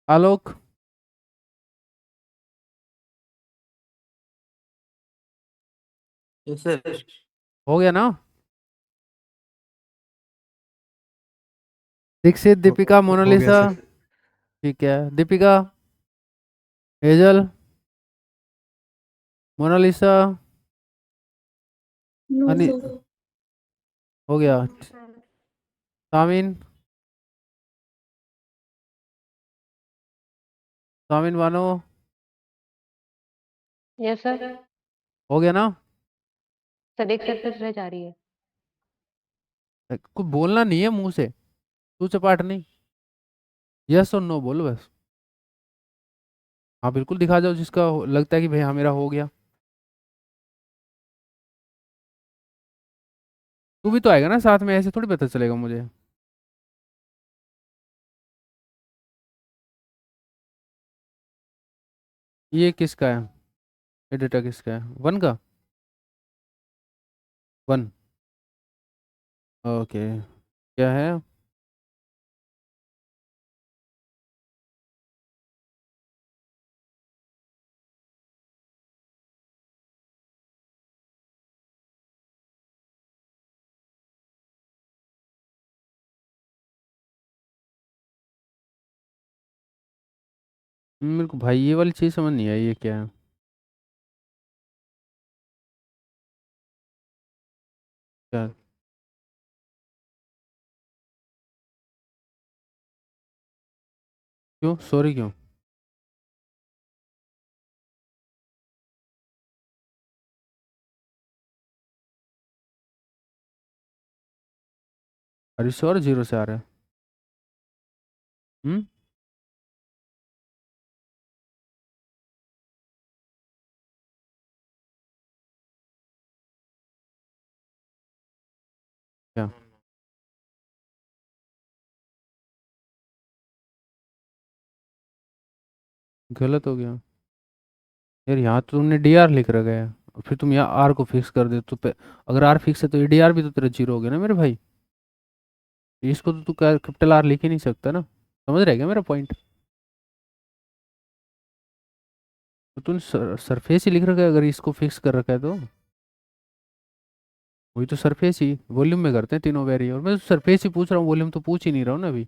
आलोक? Yes sir. हो गया ना? दीक्षित, दीपिका, हो गया मोनालिसा? सर। ठीक है, दीपिका, हेजल, मोनालिसा, नो अनि, सर। हो गया। सामिन? सामिन मानो? Yes sir. हो गया ना? सर एक सर रह जा रही है। कुछ बोलना नहीं है मुंह से, तू चपाट नहीं। यस और नो बोलो बस। हाँ बिल्कुल, दिखा जाओ जिसका लगता है कि भाई हाँ मेरा हो गया। तू भी तो आएगा ना साथ में, ऐसे थोड़ी पता चलेगा मुझे। ये किसका है? ये डेटा किसका है? वन का? वन। ओके। क्या है? मेरे को भाई ये वाली चीज़ समझ नहीं आई, ये क्या है? क्या? क्यों सॉरी क्यों? अरे श्योर जीरो से आ रहा है? हम्म। क्या? गलत हो गया यार, यहाँ तो तुमने डी आर लिख रखा है, और फिर तुम यहाँ आर को फिक्स कर दे तो अगर आर फिक्स है तो ये डी आर भी तो तेरा जीरो हो गया ना मेरे भाई। इसको तो तू कैपिटल आर लिख ही नहीं सकता ना, समझ रहे क्या मेरा पॉइंट? तो तूने सरफेस ही लिख रखा है अगर इसको फिक्स कर रखा है तो। वही तो सरफेस ही वॉल्यूम में करते हैं तीनों वेरी, और मैं तो सरफेस ही पूछ रहा हूँ, वॉल्यूम तो पूछ ही नहीं रहा हूँ ना अभी।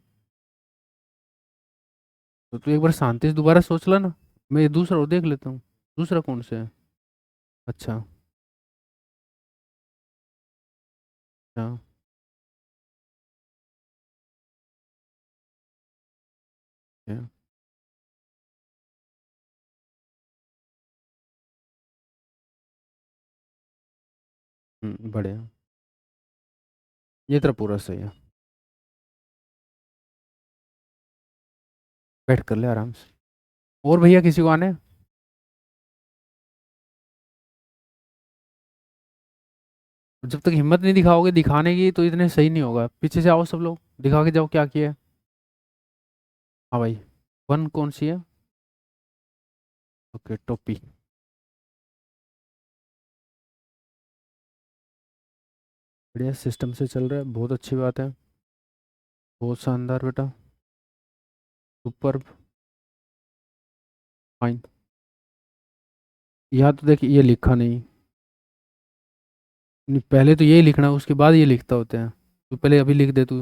तो तू एक बार शांति से दोबारा सोच ला ना। मैं ये दूसरा वो देख लेता हूँ। दूसरा कौन सा है? अच्छा। हाँ। क्या? बढ़िया। ये तरह पूरा सही है। बैठ कर ले आराम से। और भैया किसी को आने हैं? जब तक हिम्मत नहीं दिखाओगे दिखाने की तो इतने सही नहीं होगा, पीछे से आओ सब लोग, दिखा के जाओ क्या किया है। हाँ भाई। वन कौन सी है? ओके, टोपी। बढ़िया, सिस्टम से चल रहा है, बहुत अच्छी बात है। बहुत शानदार बेटा। सुपर। फाइन। यहाँ तो देख ये लिखा नहीं, नहीं, पहले तो यही लिखना उसके बाद ये लिखता होते हैं। तो पहले अभी लिख दे तू।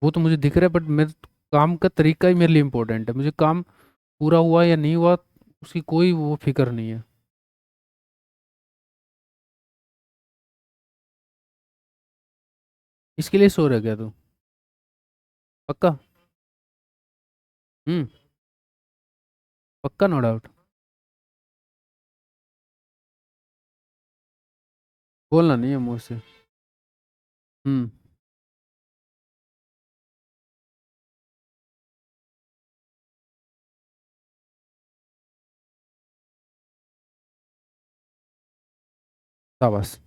वो तो मुझे दिख रहा है, बट मेरे काम का तरीका ही मेरे लिए इम्पोर्टेंट है। मुझे काम पूरा हुआ या नहीं हुआ उसकी कोई वो फिक्र नहीं है। इसके लिए सो रहा क्या तू? पक्का? हम्म। पक्का, नो डाउट? बोलना नहीं है मुंह से। हम्म। शाबाश।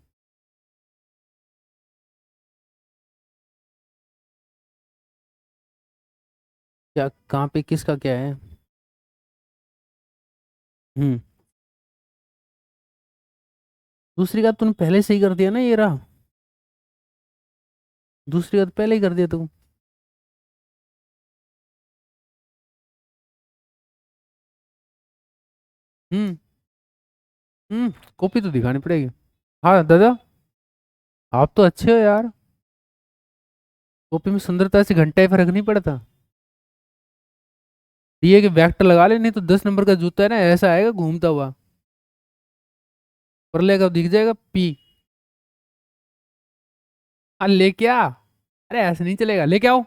क्या, कहाँ पे, किसका क्या है? हम्म। दूसरी का तूने पहले से ही कर दिया ना, ये रहा। दूसरी का तो पहले ही कर दिया तू। हम्म। कॉपी तो दिखानी पड़ेगी। हाँ दादा, आप तो अच्छे हो यार। कॉपी में सुंदरता से घंटा ही फर्क नहीं पड़ता। ये कि वेक्टर लगा ले, नहीं तो 10 नंबर का जूता है ना, ऐसा आएगा घूमता हुआ। पर लेगा दिख जाएगा पी। लेके आ। अरे ऐसे नहीं चलेगा, लेके आओ।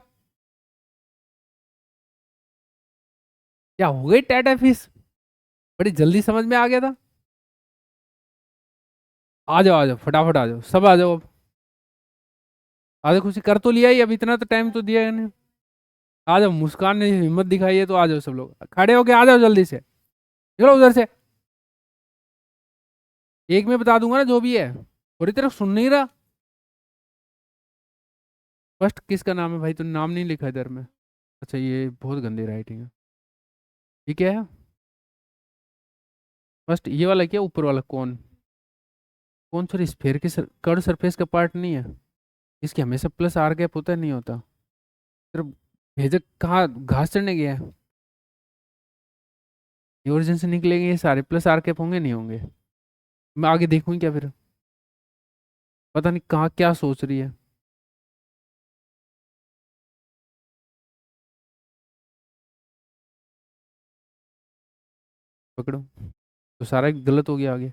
क्या हो गई टाटा फीस? बड़ी जल्दी समझ में आ गया था। आ जाओ फटाफट आ जाओ, सब आ जाओ अब। आ जाओ, खुशी कर तो लिया ही, अब इतना तो टाइम तो दिया है नहीं। आ जाओ, मुस्कान ने हिम्मत दिखाई है तो आ जाओ सब लोग, खड़े होके आ जाओ जल्दी से, निकलो उधर से। एक में बता दूंगा ना जो भी है। पूरी तरह सुन नहीं रहा। फर्स्ट किसका नाम है भाई? तूने नाम नहीं लिखा इधर में। अच्छा, ये बहुत गंदी राइटिंग है। ये क्या है? फर्स्ट ये वाला क्या, ऊपर वाला कौन? कौन? सॉरी, स्फेयर की कर्ड सरफेस का पार्ट नहीं है। इसकी हमेशा प्लस आर गैप होता है, नहीं होता। सिर्फ भेजक कहाँ घास चढ़ने गया है? ये ओरिजिन से निकलेंगे ये सारे, प्लस आर कैप होंगे नहीं होंगे? मैं आगे देखूँ क्या फिर? पता नहीं कहाँ क्या सोच रही है। पकड़ो। तो सारा गलत हो गया आगे।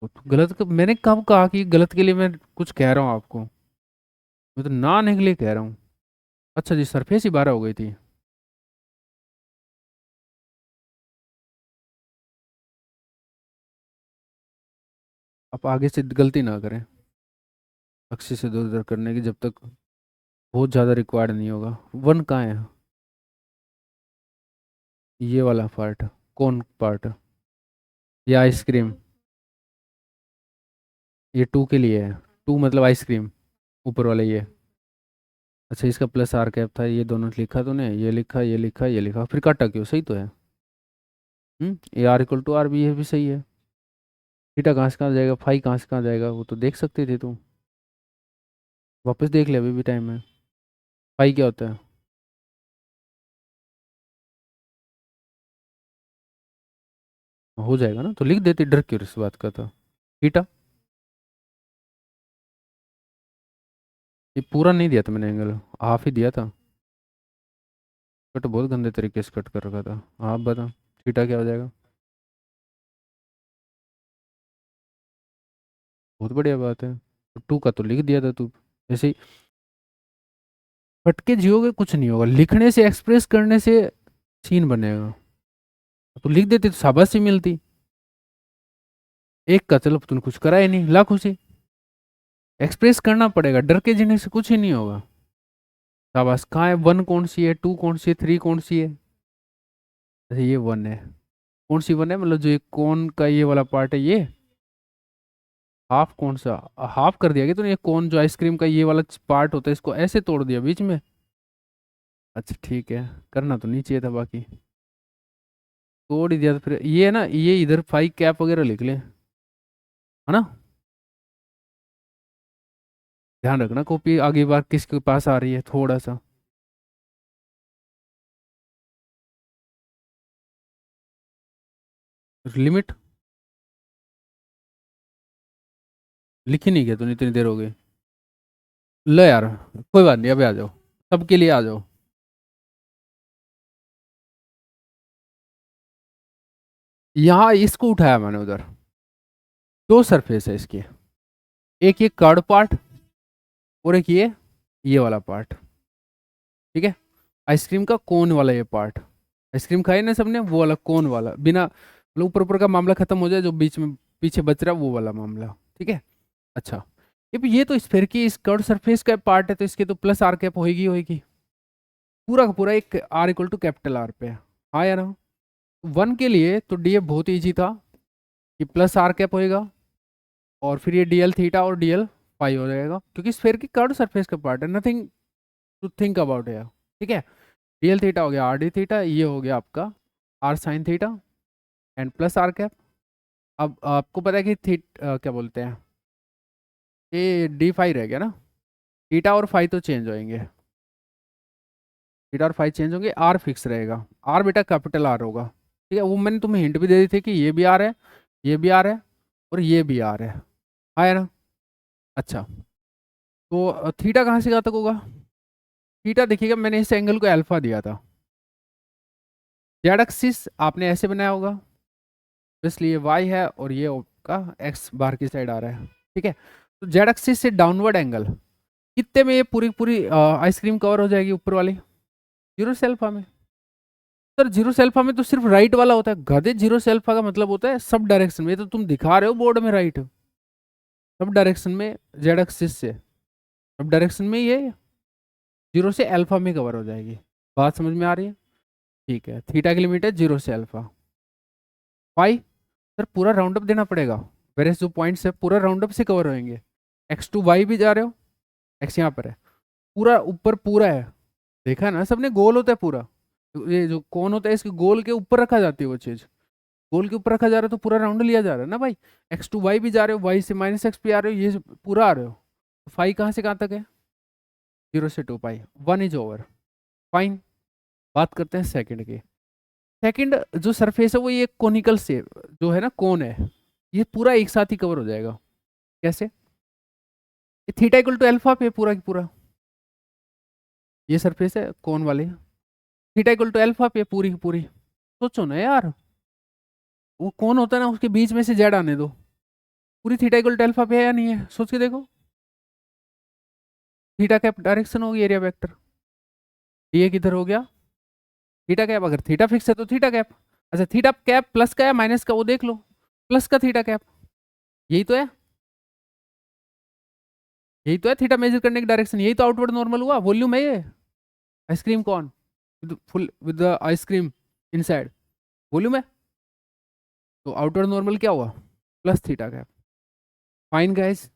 तो गलत मैंने कब कहा कि गलत के लिए मैं कुछ कह रहा हूँ आपको? मैं तो ना निकले कह रहा हूँ। अच्छा जी, सरफेस ही 12 हो गई थी। आप आगे से गलती ना करें, अक्षय से दूर दूर करने की, जब तक बहुत ज़्यादा रिक्वायर्ड नहीं होगा। वन कहाँ है? ये वाला पार्ट? कौन पार्ट? ये आइसक्रीम? ये टू के लिए है। टू मतलब आइसक्रीम, ऊपर वाला ये। अच्छा, इसका प्लस आर कैप था, ये दोनों लिखा तूने, ये लिखा, ये लिखा, ये लिखा, फिर काटा क्यों? सही तो है। A R equal to R भी, ये भी सही है। थीटा कहाँ से कहाँ जाएगा, फाई कहाँ से कहाँ जाएगा, वो तो देख सकते थे तुम। वापस देख ले, अभी भी टाइम है। फाई क्या होता है? हो जाएगा ना, तो लिख देते, डर क्यों इस बात का था। थीटा। ये पूरा नहीं दिया था मैंने एंगल, हाफ ही दिया था। कट बहुत गंदे तरीके से कट कर रखा था। आप बता, थीटा क्या हो जाएगा? बहुत बढ़िया बात है। तो टू का तो लिख दिया था तू, ऐसे ही फटके जियोगे कुछ नहीं होगा, लिखने से एक्सप्रेस करने से सीन बनेगा। तो लिख देती तो शाबाशी मिलती। एक का चलो तूने कुछ करा ही नहीं, ला खुशी। एक्सप्रेस करना पड़ेगा, डर के जीने से कुछ ही नहीं होगा। शाबाश। कहाँ है वन? कौन सी है? टू कौन सी है? थ्री कौन सी है? अच्छा, ये वन है। कौन सी वन है? मतलब जो ये कौन का ये वाला पार्ट है ये। हाफ कौन सा? हाफ कर दिया क्या तूने? ये कौन जो आइसक्रीम का ये वाला पार्ट होता है, इसको ऐसे तोड़ दिया बीच में? अच्छा ठीक है, करना तो नहीं चाहिए था बाकी। तोड़ ही दिया तो फिर ये है ना, ये इधर फाइव कैप वगैरह लिख ले, है ना? ध्यान रखना कॉपी आगे बार किसके पास आ रही है थोड़ा सा। लिमिट लिखी नहीं गया, तूने इतनी देर हो गई। लो यार, कोई बात नहीं, अभी आ जाओ, सबके लिए आ जाओ। यहाँ इसको उठाया मैंने उधर। दो सरफेस है इसकी, एक ये कर्ड पार्ट और एक ये वाला पार्ट। ठीक है, आइसक्रीम का कोन वाला ये पार्ट। आइसक्रीम खाई ना सबने, वो वाला कोन वाला, बिना मतलब ऊपर ऊपर का मामला खत्म हो जाए, जो बीच में पीछे बच रहा है वो वाला मामला। ठीक है, अच्छा। ये तो स्फेयर की इस कर्व सरफेस का पार्ट है, तो इसके तो प्लस आर कैप होगी होगी, पूरा का पूरा एक R equal to capital R पे। हाँ या ना? वन के लिए तो डी एफ बहुत ईजी था कि प्लस आर कैप होएगा, और फिर ये डी एल थीटा और डी एल फाई हो जाएगा, क्योंकि स्फेयर की कर्व सरफेस का पार्ट है, नथिंग टू थिंक अबाउट है। ठीक है, डी एल थीटा हो गया आर डी थीटा, ये हो गया आपका R sine theta and plus R cap. अब आपको पता है कि क्या बोलते हैं, ये डी फाई रह गया ना, थीटा और फाई तो चेंज होंगे, थीटा और फाई चेंज होंगे, आर फिक्स रहेगा। आर बेटा कैपिटल आर होगा। ठीक है, वो मैंने तुम्हें हिंट भी दे दी थी कि ये भी आर है, ये भी आर है, और ये भी आर है। आया ना? अच्छा, तो थीटा कहाँ से कहाँ तक होगा? थीटा देखिएगा, मैंने इस एंगल को अल्फा दिया था। जेड एक्सिस आपने ऐसे बनाया होगा, इसलिए वाई है, और ये आपका एक्स बाहर की साइड आ रहा है। ठीक है, तो जेड एक्सिस से डाउनवर्ड एंगल कितने में ये पूरी पूरी आइसक्रीम कवर हो जाएगी ऊपर वाली? जीरो से अल्फा में। सर जीरो से अल्फा में तो सिर्फ राइट वाला होता है गधे, जीरो से अल्फा का मतलब होता है सब डायरेक्शन में। ये तो तुम दिखा रहे हो बोर्ड में राइट, सब डायरेक्शन में जेड एक्सिस से, सब डायरेक्शन में ये जीरो से अल्फा में कवर हो जाएगी। बात समझ में आ रही है? ठीक है, थीटा की लिमिट है जीरो से अल्फा। फाई सर पूरा राउंड अप देना पड़ेगा, वेरे जो पॉइंट्स है पूरा राउंड अप से कवर होंगे। एक्स टू वाई भी जा रहे हो, एक्स यहाँ पर है, पूरा ऊपर पूरा है, देखा ना सबने, गोल होता है पूरा, ये जो कौन होता है इसके गोल के ऊपर रखा जाती है वो चीज, गोल के ऊपर रखा जा रहा है, तो पूरा राउंड लिया जा रहा है ना भाई। एक्स टू वाई भी जा रहे हो, वाई से माइनस एक्स भी आ रहे हो, ये पूरा आ रहे हो। फाई कहाँ से कहाँ तक है? जीरो से two pi, one is over. Fine, बात करते हैं सेकंड की। सेकंड जो सरफेस है वो ये कोनिकल से जो है ना, कोन है, ये पूरा एक साथ ही कवर हो जाएगा। कैसे? ये थीटा इक्वल टू अल्फा पे पूरा की पूरा, ये सरफेस है कोन वाली, थीटा इक्वल टू अल्फा पे पूरी की पूरी। सोचो ना यार, वो कौन होता है ना, उसके बीच में से जेड आने दो, पूरी थीटा इक्वल टू अल्फा पे है या नहीं है? सोच के देखो, थीटा कैप डायरेक्शन होगी एरिया वेक्टर, ये किधर हो गया? थीटा कैप, अगर थीटा फिक्स है तो थीटा कैप। अच्छा, थीटा कैप प्लस का या माइनस का वो देख लो, प्लस का थीटा कैप, यही तो है, यही तो है थीटा मेजर करने की डायरेक्शन, यही तो आउटवर्ड नॉर्मल हुआ, वॉल्यूम है ये, ice cream cone full with the ice cream inside, volume है, तो आउटवर्ड नॉर्मल क्या हुआ? Plus theta cap. Fine guys,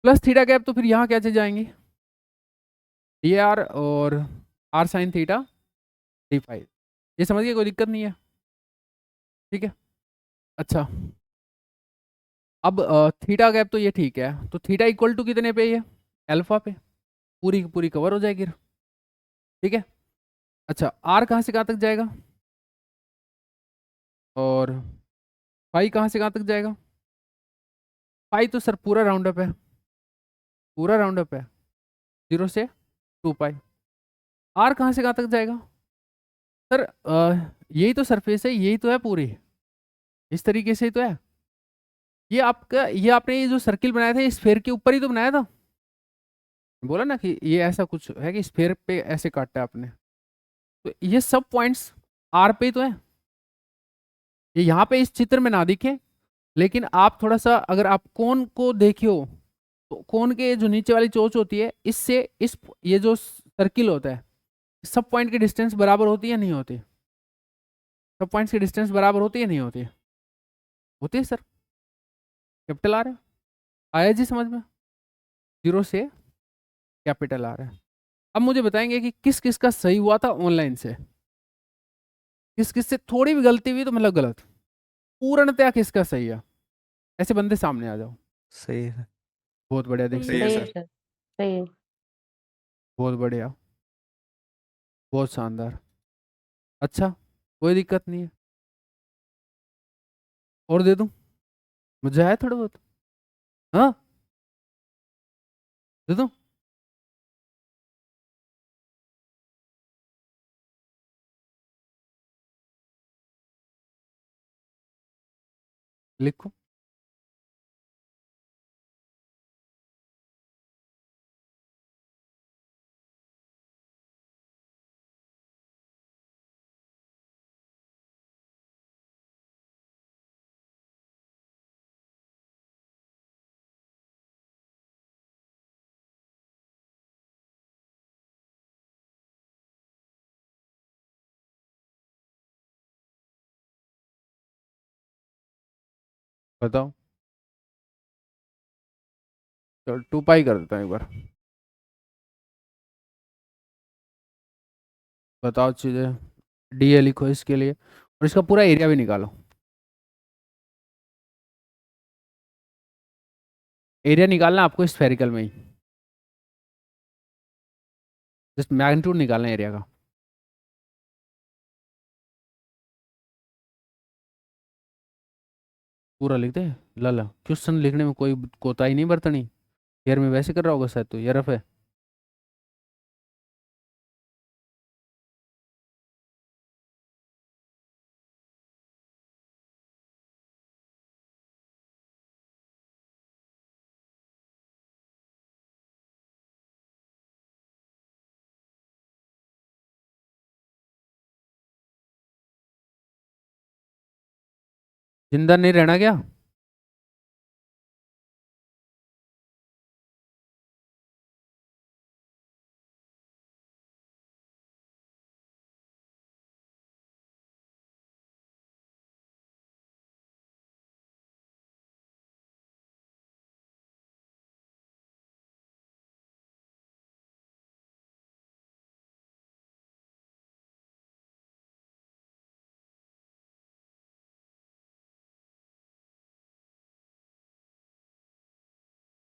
plus theta cap, तो फिर यहाँ क्या चीज जाएंगी? डी आर और R sine theta D five, ये समझ गए, कोई दिक्कत नहीं है। ठीक है, अच्छा। अब थीटा गैप तो ये ठीक है, तो थीटा इक्वल टू कितने पे? ये अल्फा पे, पूरी की पूरी कवर हो जाएगी। ठीक है, अच्छा, आर कहाँ से कहाँ तक जाएगा, और फाई कहाँ से कहाँ तक जाएगा? फाई तो सर पूरा राउंड अप है, पूरा राउंड अप है, जीरो से टू पाई। आर कहाँ से कहाँ तक जाएगा? सर यही तो सरफेस है, यही तो है पूरी, इस तरीके से ही तो है। ये आपका, ये आपने ये जो सर्किल बनाया था, ये स्फेयर के ऊपर ही तो बनाया था, बोला ना कि ये ऐसा कुछ है कि स्फेयर पे ऐसे काटा है आपने, तो ये सब पॉइंट्स आर पे ही तो है। ये यहाँ पे इस चित्र में ना दिखे, लेकिन आप थोड़ा सा अगर आप कोन को देखियो, तो कोन के जो नीचे वाली चोंच होती है, इससे इस ये जो सर्किल होता है, सब पॉइंट की डिस्टेंस बराबर होती है नहीं होती? सब पॉइंट्स की डिस्टेंस बराबर होती है नहीं होती? होती है सर, कैपिटल आर है, आया जी समझ में? जीरो से कैपिटल आर है। अब मुझे बताएंगे कि किस किस का सही हुआ था ऑनलाइन से, किस किस से थोड़ी भी गलती हुई तो मतलब गलत, पूर्णतया किसका सही है? ऐसे बंदे सामने आ जाओ। सही है। बहुत बढ़िया, देख सही सही है है सर। सर, सही है। बहुत बढ़िया, बहुत शानदार। अच्छा, कोई दिक्कत नहीं है। और दे दूं? मुझे है थोड़ा बहुत। हाँ, दे दूं? लिखो। बताओ। चलो 2 पाई कर देता हूँ एक बार। बताओ चीज़ें। डी ए लिखो इसके लिए, और इसका पूरा एरिया भी निकालो। एरिया निकालना आपको स्फेरिकल में ही, जस्ट मैग्नीट्यूड निकालना एरिया का। पूरा लिख दे। लाला, क्वेश्चन लिखने में कोई कोताही नहीं बरतनी। यार मैं वैसे कर रहा होगा शायद, तो ये रफ है। जिंदा नहीं रहना क्या?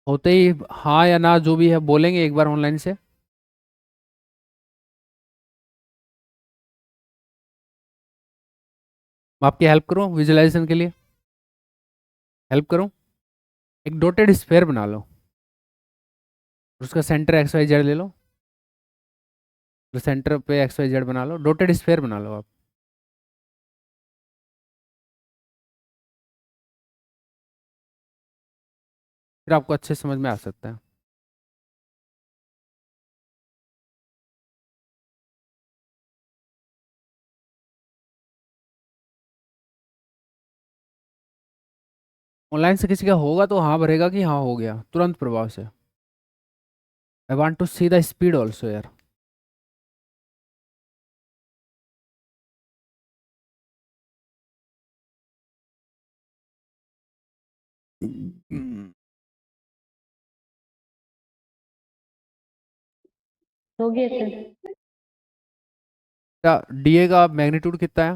होते ही हाँ या ना जो भी है बोलेंगे एक बार ऑनलाइन से। मैं आपकी हेल्प करूँ विजुअलाइजेशन के लिए? हेल्प करूँ? एक डॉटेड स्फेयर बना लो, उसका सेंटर एक्स वाई जेड ले लो। तो सेंटर पे एक्स वाई जेड बना लो, डॉटेड स्फेयर बना लो आप। फिर आपको अच्छे से समझ में आ सकता है। ऑनलाइन से किसी का होगा तो हाँ भरेगा कि हाँ हो गया तुरंत प्रभाव से। I want to see the speed also यार। हो गया सर। क्या डीए का मैग्नीट्यूड कितना है?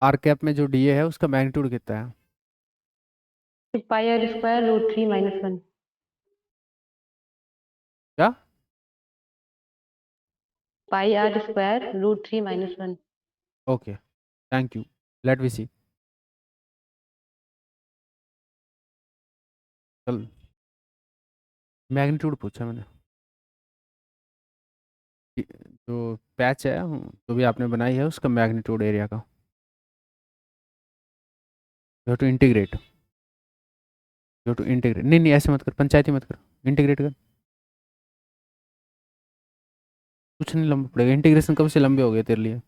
आर कैप में जो डीए है उसका मैग्नीट्यूड कितना है? Pi R square root 3 - 1। क्या? Pi R square root 3 - 1। Okay, thank you. Let we see. चल, मैग्नीट्यूड पूछा मैंने। जो पैच है जो भी आपने बनाई है उसका मैग्नीट्यूड एरिया का। You to integrate, you to integrate. नहीं नहीं ऐसे मत कर, पंचायती मत कर, इंटीग्रेट कर। कुछ नहीं लंबा पड़ेगा, इंटीग्रेशन कब से लंबे हो गए तेरे लिए?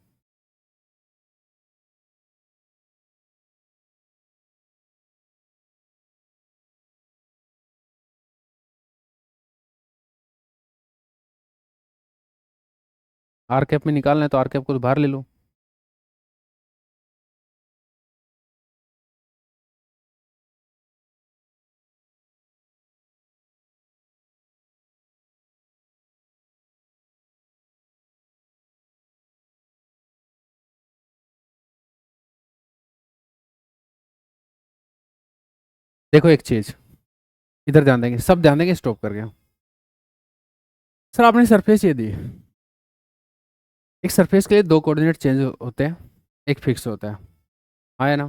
आर कैप में निकालना है तो आर कैप को तो बाहर ले लो। देखो एक चीज, इधर ध्यान देंगे, सब ध्यान देंगे, स्टॉप कर गया। सर आपने सरफेस ये दी, एक सरफेस के लिए 2 कोऑर्डिनेट चेंज होते हैं, एक फिक्स होता है। हाँ है ना।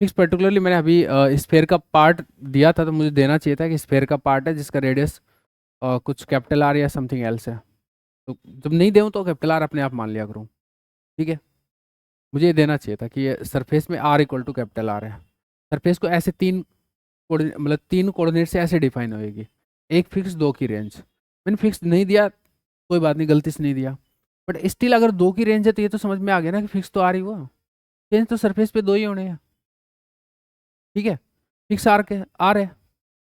फिक्स पर्टिकुलरली मैंने अभी स्फेयर का पार्ट दिया था, तो मुझे देना चाहिए था कि स्फेयर का पार्ट है जिसका रेडियस कुछ कैपिटल आर या समथिंग एल्स है। तो जब नहीं दूँ तो कैपिटल आर अपने आप मान लिया करूँ, ठीक है। मुझे ये देना चाहिए था कि ये सरफेस में R equal to capital R है। सरफेस को ऐसे मतलब तीन कोऑर्डिनेट से ऐसे डिफाइन होएगी, एक फिक्स दो की रेंज। मैंने फिक्स नहीं दिया, कोई बात नहीं, गलती से नहीं दिया, बट स्टिल अगर दो की रेंज है तो ये तो समझ में आ गया ना कि फिक्स तो आ रही हुआ, चेंज तो सरफेस पे दो ही होने हैं, ठीक है। फिक्स आर है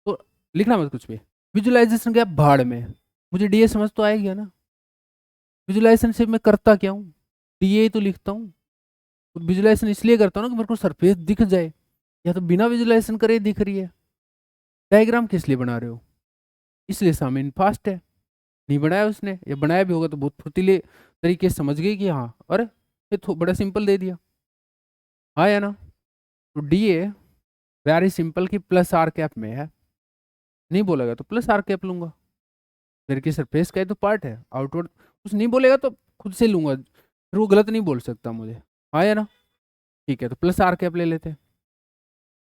तो लिखना मत कुछ भी। विजुलाइजेशन गया भाड़ में, मुझे डीए समझ तो आएगी ना। विजुलाइजेशन से मैं करता क्या हूँ, डीए तो लिखता हूँ। विजुलाइजेशन इसलिए करता हूँ ना कि मेरे को सरफेस दिख जाए, या तो बिना विजुलाइजेशन करे दिख रही है। डायग्राम किस लिए बना रहे हो, इसलिए सामिन फास्ट है, नहीं बनाया उसने, या बनाया भी होगा तो बहुत फुर्तीले तरीके से समझ गई कि हाँ, अरे ये तो बड़ा सिंपल दे दिया। हाँ या ना। तो डी ए वेरी सिंपल कि प्लस आर कैप में है, नहीं बोलेगा तो प्लस आर कैप लूंगा, फिर की सरफेस का ही तो पार्ट है। आउटवर्ड कुछ नहीं बोलेगा तो खुद से लूंगा, फिर वो गलत नहीं बोल सकता मुझे। हाँ या ना, ठीक है, तो प्लस आर कैप ले लेते हैं।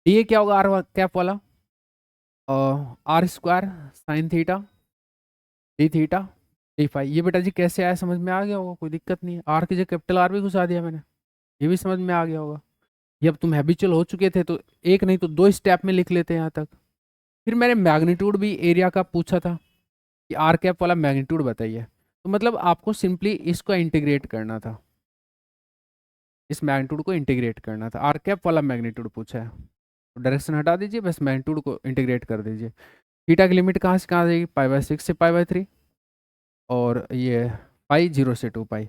डी ए क्या होगा आर कैप वाला, R square sine theta D theta D phi. ये बेटा जी कैसे आया, समझ में आ गया होगा, कोई दिक्कत नहीं है। आर की जगह कैपिटल आर भी घुसा दिया मैंने, ये भी समझ में आ गया होगा। ये अब तुम हैबिचुअल हो चुके थे तो एक नहीं तो दो स्टेप में लिख लेते हैं यहाँ तक। फिर मैंने मैग्नीट्यूड भी एरिया का पूछा था कि आर कैप वाला मैग्नीट्यूड बताइए, तो मतलब आपको सिंपली इसको इंटीग्रेट करना था, इस मैग्नीट्यूड को इंटीग्रेट करना था। आर कैप वाला मैग्नीट्यूड पूछा है तो डायरेक्शन हटा दीजिए, बस मैग्नीट्यूड को इंटीग्रेट कर दीजिए। थीटा की लिमिट कहाँ से कहाँ जाएगी, पाई/6 से पाई/3, और ये पाई 0 से 2 पाई।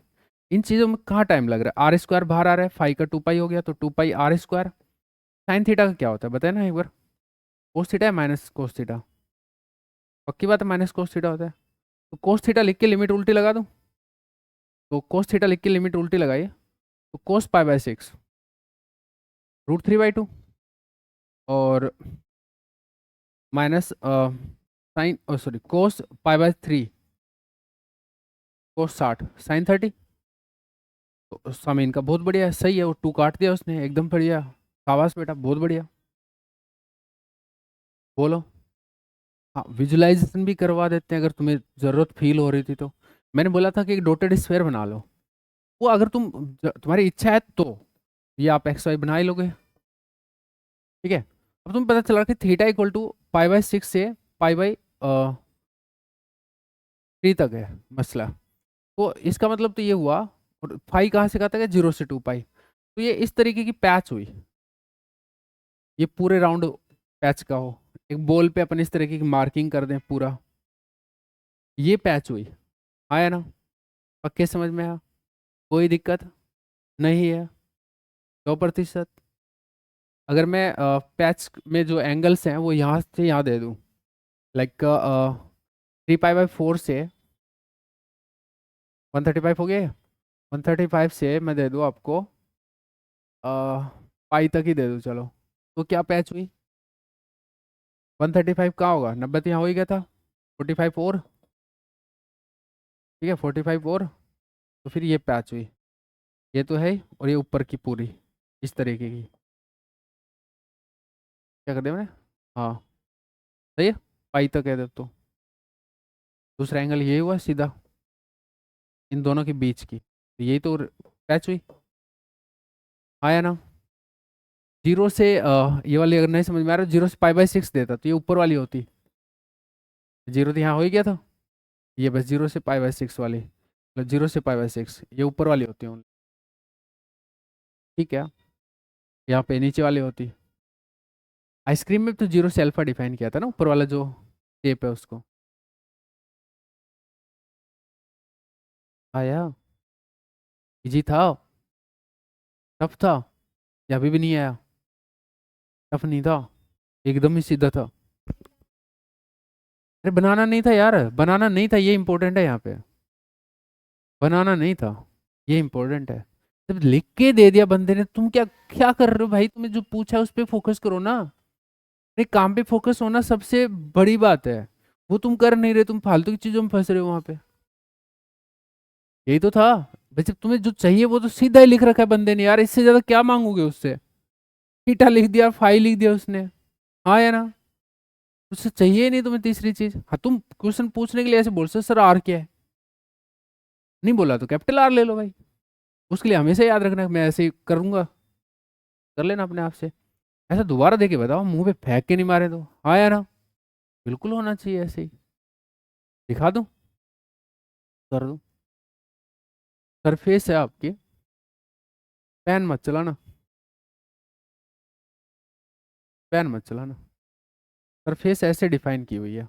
इन चीज़ों में कहाँ टाइम लग रहा है, आर स्क्वायर बाहर आ रहा है, फाई का 2 पाई हो गया तो 2 पाई आर स्क्वायर। साइन थीटा का क्या होता है बताए ना एक बार, कोस थीटा है माइनस कोस थीटा, पक्की बात है माइनस कोस थीटा होता है। तो कोस थीटा लिख के लिमिट उल्टी लगा दूँ, तो कोस थीटा लिख के लिमिट उल्टी लगाइए, तो कोस पाई/6 √3/2 और माइनस साइन सॉरी कोस पाई/3 कोस 60 साइन 30। तो समय इनका बहुत बढ़िया है, सही है, वो 2 काट दिया उसने, एकदम बढ़िया, शाबाश बेटा बहुत बढ़िया। बोलो। हाँ विजुलाइजेशन भी करवा देते हैं अगर तुम्हें ज़रूरत फील हो रही थी तो। मैंने बोला था कि एक डॉटेड स्फीयर बना लो, वो अगर तुम्हारी इच्छा है तो ये आप एक्स वाई बना ही लोगे, ठीक है। अब तुम्हें पता चला कि थीटा इक्वल टू पाई/6 से पाई/3 तक है मसला, तो इसका मतलब तो ये हुआ, और फाई कहाँ से कहाँ तक है, 0 से 2 पाई। तो ये इस तरीके की पैच हुई, ये पूरे राउंड पैच का हो, एक बॉल पे अपन इस तरीके की मार्किंग कर दें पूरा, ये पैच हुई। आया ना, पक्के समझ में आया, कोई दिक्कत नहीं है। 100%। अगर मैं पैच में जो एंगल्स हैं वो यहाँ से यहाँ दे दूँ, लाइक 3 पाई/4 से 135 हो गया, 135 से मैं दे दूँ आपको पाई तक ही दे दूँ चलो, तो क्या पैच हुई, 135 कहाँ होगा, 90 तो यहाँ हो ही गया था, 45 और, ठीक है 45 और, तो फिर ये पैच हुई, ये तो है ही, और ये ऊपर की पूरी इस तरीके की, क्या कर दिया मैंने, हाँ सही है, पाई तक कह दे तो। दूसरा एंगल ये हुआ सीधा इन दोनों के बीच की, तो यही तो पैच हुई। आया ना। 0 से ये वाली अगर नहीं समझ में आ रहा, 0 से पाई/6 देता तो ये ऊपर वाली होती, 0 तो यहाँ हो ही गया था, ये बस 0 से पाई/6 वाली, मतलब 0 से पाई/6 ये ऊपर वाली होती है, ठीक है। यहाँ पे नीचे वाली होती, आइसक्रीम में तो 0 से अल्फा डिफाइन किया था ना, ऊपर वाला जो शेप है उसको। आया, इजी था, टफ था, या अभी भी नहीं आया, टफ नहीं था, एकदम ही सीधा था। अरे बनाना नहीं था यार, बनाना नहीं था, ये इंपॉर्टेंट है यहाँ पे, बनाना नहीं था, ये इंपॉर्टेंट है। जब लिख के दे दिया बंदे ने, तुम क्या क्या कर रहे हो भाई, तुम्हें जो पूछा है उस पर फोकस करो ना, अरे काम पे फोकस होना सबसे बड़ी बात है, वो तुम कर नहीं रहे, तुम फालतू की चीजों में फंस रहे हो वहां पे। यही तो था, वैसे तुम्हें जो चाहिए वो तो सीधा ही लिख रखा है बंदे ने यार, इससे ज्यादा क्या मांगोगे उससे। थीटा लिख दिया, फाई लिख दिया उसने, हाँ या ना? उससे चाहिए ही नहीं तुम्हें तीसरी चीज। हाँ तुम क्वेश्चन पूछने के लिए ऐसे बोल सकते सर आर क्या है, नहीं बोला तो कैपिटल आर ले लो भाई। उसके लिए हमेशा याद रखना मैं ऐसे ही करूंगा, कर लेना अपने आप से। ऐसा दोबारा देके बताओ, मुंह पे फेंक के नहीं मारे तो, हाँ या ना? बिल्कुल होना चाहिए ऐसे ही। दिखा दूं, कर दूं? सरफेस है आपकी, पेन मत चलाना, पेन मत चलाना। सरफेस ऐसे डिफाइन की हुई है।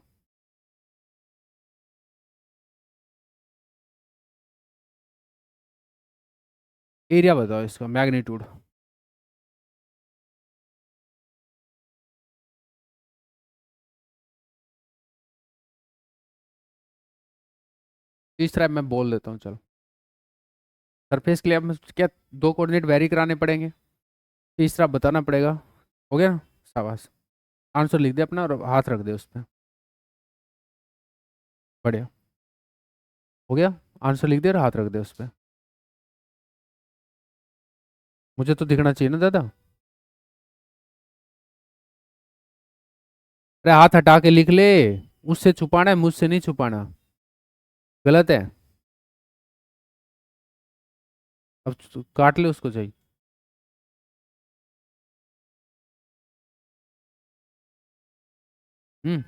एरिया बताओ इसका, मैग्नीट्यूड। तीसरा मैं बोल देता हूँ चलो। सरफेस के लिए अब क्या दो कोऑर्डिनेट वेरी कराने पड़ेंगे, तीसरा बताना पड़ेगा। हो गया ना? शाबाश, आंसर लिख दे अपना और हाथ रख दे उस पर। बढ़िया, हो गया। आंसर लिख दे और हाथ रख दे उस पर। मुझे तो दिखना चाहिए ना दादा। अरे हाथ हटा के लिख ले, उससे छुपाना है, मुझसे नहीं छुपाना। गलत है। अब काट ले उसको चाहिए। हम्म